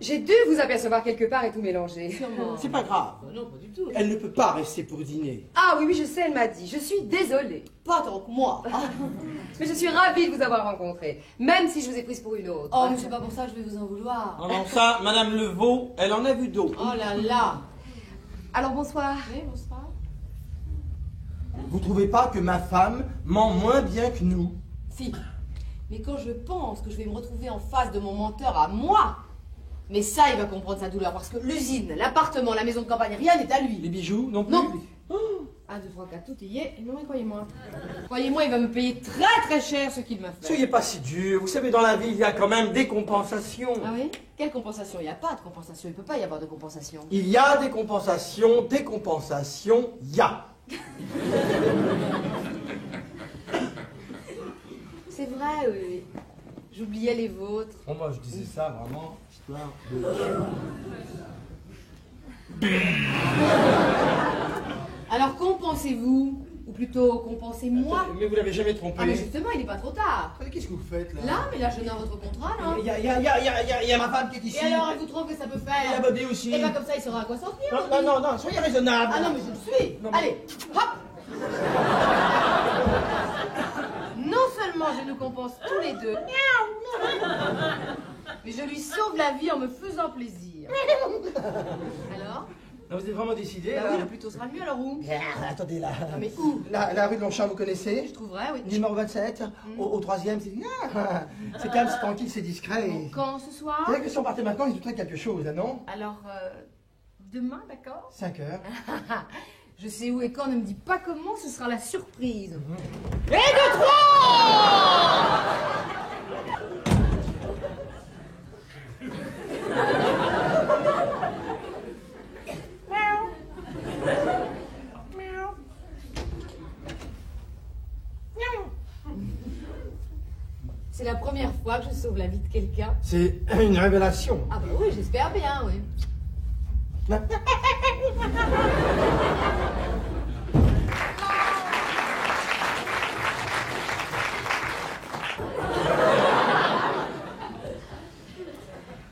J'ai dû vous apercevoir quelque part et tout mélanger. Comment? C'est pas grave. Non, pas du tout. Elle ne peut pas rester pour dîner. Ah oui, oui, je sais, elle m'a dit. Je suis désolée. Pas tant que moi. Mais je suis ravie de vous avoir rencontré, même si je vous ai prise pour une autre. Oh, mais c'est pas pour ça que je vais vous en vouloir. Non, non, ça, Madame Levaux, elle en a vu d'autres. Oh là là. Alors, bonsoir. Oui, bonsoir. Vous trouvez pas que ma femme ment moins bien que nous? Si. Mais quand je pense que je vais me retrouver en face de mon menteur à moi, mais ça, il va comprendre sa douleur, parce que l'usine, l'appartement, la maison de campagne, rien n'est à Les lui. bijoux non plus? Non. 1, 2, 3, 4, tout y est. Non, mais croyez-moi. Croyez-moi, il va me payer très très cher ce qu'il m'a fait. Soyez pas si dur. Vous savez, dans la vie, il y a quand même des compensations. Ah oui? Quelle compensation? Il n'y a pas de compensation. Il ne peut pas y avoir de compensation. Il y a des compensations, il y a. C'est vrai, oui. J'oubliais les vôtres. Bon, moi, je disais ça vraiment, histoire de... Alors compensez-vous, ou plutôt compensez-moi. Mais vous l'avez jamais trompé. Ah mais justement, il n'est pas trop tard. Qu'est-ce que vous faites, là? Là, mais là, je n'ai votre contrat, là. Il y a ma femme qui est ici. Et alors, elle vous trouve que ça peut Il y a faire? Bobby aussi. Et bien comme ça, il saura à quoi s'en tenir. Non, non, non, non, soyez raisonnable. Ah non, mais je le suis. Non, mais- Allez, hop. Non seulement je nous compense tous les deux, mais je lui sauve la vie en me faisant plaisir. Alors? Non, vous êtes vraiment décidé, Bah là? oui, le plus tôt sera le mieux, alors où? Ah, attendez, là. Non mais où? La rue de Longchamp, vous connaissez? Je trouverai, oui. Numéro 27, au troisième, c'est... Ah, c'est calme, c'est tranquille, c'est discret. Bon, quand ce soir? C'est vrai que si on partait maintenant, il se douterait quelque chose, là, non? Alors, demain, d'accord? 5 heures. Je sais où et quand, ne me dis pas comment, ce sera la surprise. C'est la première fois que je sauve la vie de quelqu'un. C'est une révélation. Ah bah oui, j'espère bien, oui.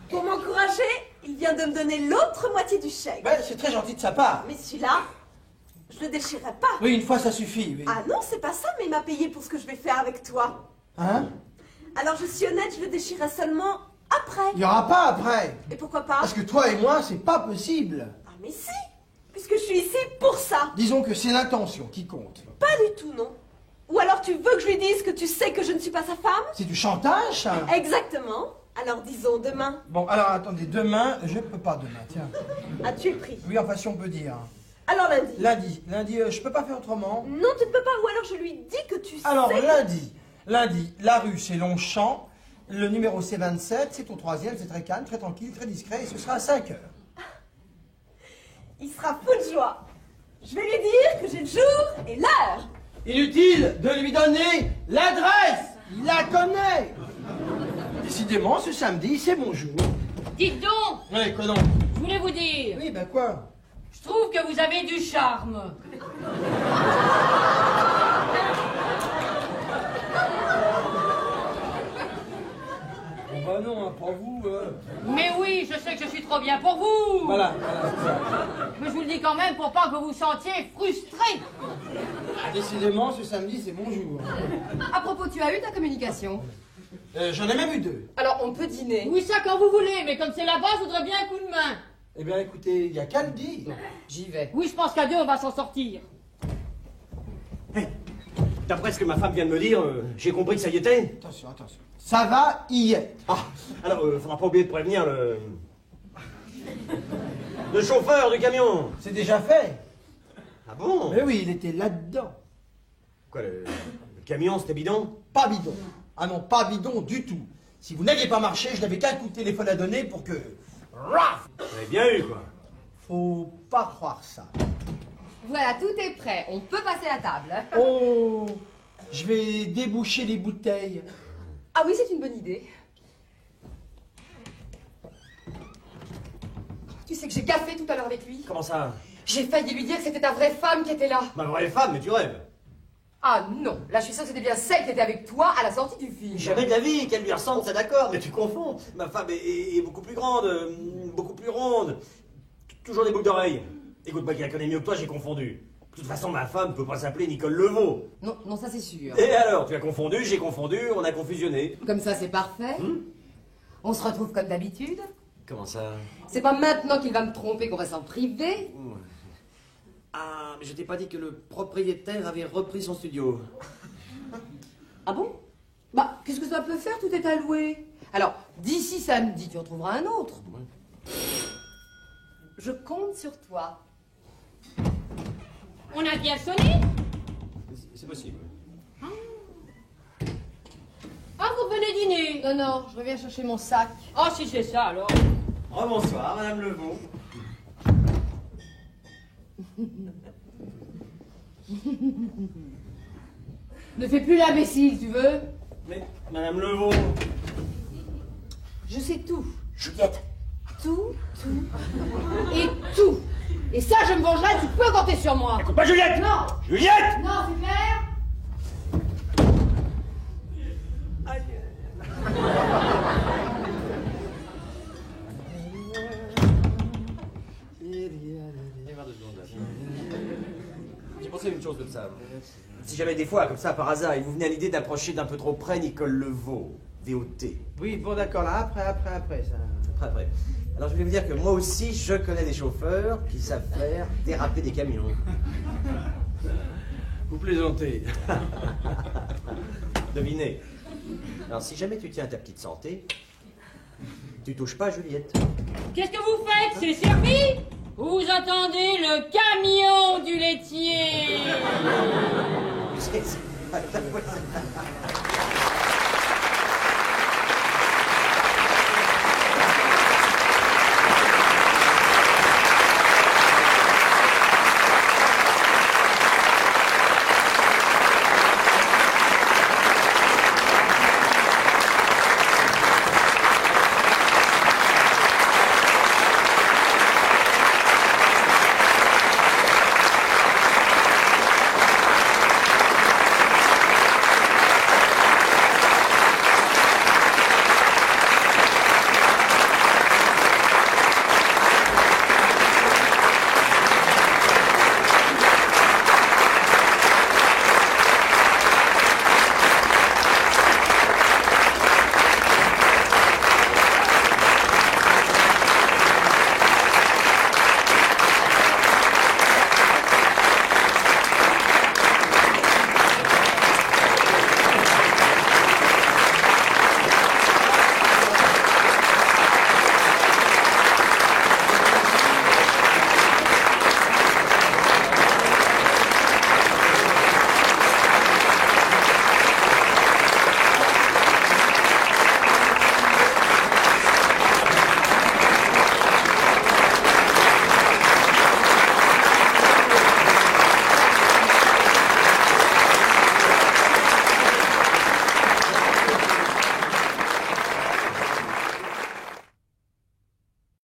Pour m'encourager, il vient de me donner l'autre moitié du chèque. Ben, c'est très gentil de sa part. Mais celui-là, je le déchirerai pas. Oui, une fois, ça suffit, oui. Ah non, c'est pas ça, mais il m'a payé pour ce que je vais faire avec toi. Hein? Alors je suis honnête, je le déchirerai seulement après. Il n'y aura pas après. Et pourquoi pas? Parce que toi et moi, c'est pas possible. Ah mais si, puisque je suis ici pour ça. Disons que c'est l'intention qui compte. Pas du tout, non. Ou alors tu veux que je lui dise que tu sais que je ne suis pas sa femme? C'est du chantage, ça? Exactement. Alors disons demain. Bon, alors attendez, demain, je peux pas demain, tiens. Ah, tu es pris. Oui, enfin, si on peut dire. Alors lundi. Lundi, je peux pas faire autrement. Non, tu ne peux pas. Ou alors je lui dis que tu sais. Alors, lundi, la rue, c'est Longchamp. Le numéro, c'est 27. C'est au troisième, c'est très calme, très tranquille, très discret. Et ce sera à 5 heures. Il sera fou de joie. Je vais lui dire que j'ai le jour et l'heure. Inutile de lui donner l'adresse. Il la connaît. Décidément, ce samedi, c'est mon jour. Dites donc, Oui, quoi donc? je voulais vous dire, Oui, ben quoi? je trouve que vous avez du charme. Bah non, pas vous. pas bien pour vous. Voilà. Mais je vous le dis quand même pour pas que vous vous sentiez frustré. Décidément, ce samedi, c'est mon jour. À propos, tu as eu ta communication? J'en ai même eu 2. Alors, on peut dîner. Oui, ça quand vous voulez, mais comme c'est là-bas, je voudrais bien un coup de main. Eh bien, écoutez, il n'y a qu'à le dire. J'y vais. Oui, je pense qu'à 2, on va s'en sortir. D'après ce que ma femme vient de me dire, j'ai compris que ça y était. Attention. Ça va y être. Ah, alors, faudra pas oublier de prévenir le chauffeur du camion. C'est déjà fait. Ah bon? Mais oui, il était là-dedans. Quoi, le camion, c'était bidon? Pas bidon. Ah non, pas bidon du tout. Si vous n'aviez pas marché, je n'avais qu'un coup de téléphone à donner pour que... Raf! Vous avez bien eu, quoi. Faut pas croire ça. Voilà, tout est prêt. On peut passer à table. Oh, je vais déboucher les bouteilles. Ah oui, c'est une bonne idée. Tu sais que j'ai gaffé tout à l'heure avec lui. Comment ça? J'ai failli lui dire que c'était ta vraie femme qui était là. Ma vraie femme, mais tu rêves. Ah non, là je suis sûre que c'était bien celle qui était avec toi à la sortie du film. Jamais de la vie qu'elle lui ressemble, c'est d'accord, mais tu confonds. Ma femme est beaucoup plus grande, beaucoup plus ronde. Toujours des boucles d'oreilles. Écoute, moi qui la connais mieux que toi, j'ai confondu. De toute façon, ma femme peut pas s'appeler Nicole Levaux. Non, non, ça c'est sûr. Et alors, tu as confondu, j'ai confondu, on a confusionné. Comme ça c'est parfait. On se retrouve comme d'habitude. Comment ça? C'est pas maintenant qu'il va me tromper qu'on va s'en priver. Ah, mais je t'ai pas dit que le propriétaire avait repris son studio. Ah bon? Bah, qu'est-ce que ça peut faire? Tout est alloué. Alors, d'ici samedi, tu en trouveras un autre. Je compte sur toi. On a bien sonné? C'est possible. Ah, vous venez dîner? Non, non, je reviens chercher mon sac. Oh, si c'est ça, alors. Oh, bonsoir, Madame Levaux. Ne fais plus l'imbécile, tu veux? Mais, Madame Levaux. Je sais tout. Juliette. Tout, et tout. Et ça, je me vengerai, tu peux compter sur moi. Écoute pas Juliette. Non. Juliette. Non, c'est clair? J'ai pensé à une chose comme ça. Si jamais des fois, comme ça, par hasard, il vous venait à l'idée d'approcher d'un peu trop près Nicole Levaux, VOT. Oui, bon d'accord, là, après, ça... Après. Alors je voulais vous dire que moi aussi, je connais des chauffeurs qui savent faire déraper des camions. Vous plaisantez. Devinez. Alors si jamais tu tiens à ta petite santé, tu touches pas à Juliette. Qu'est-ce que vous faites? C'est servi? Vous attendez le camion du laitier. C'est pas ta voix.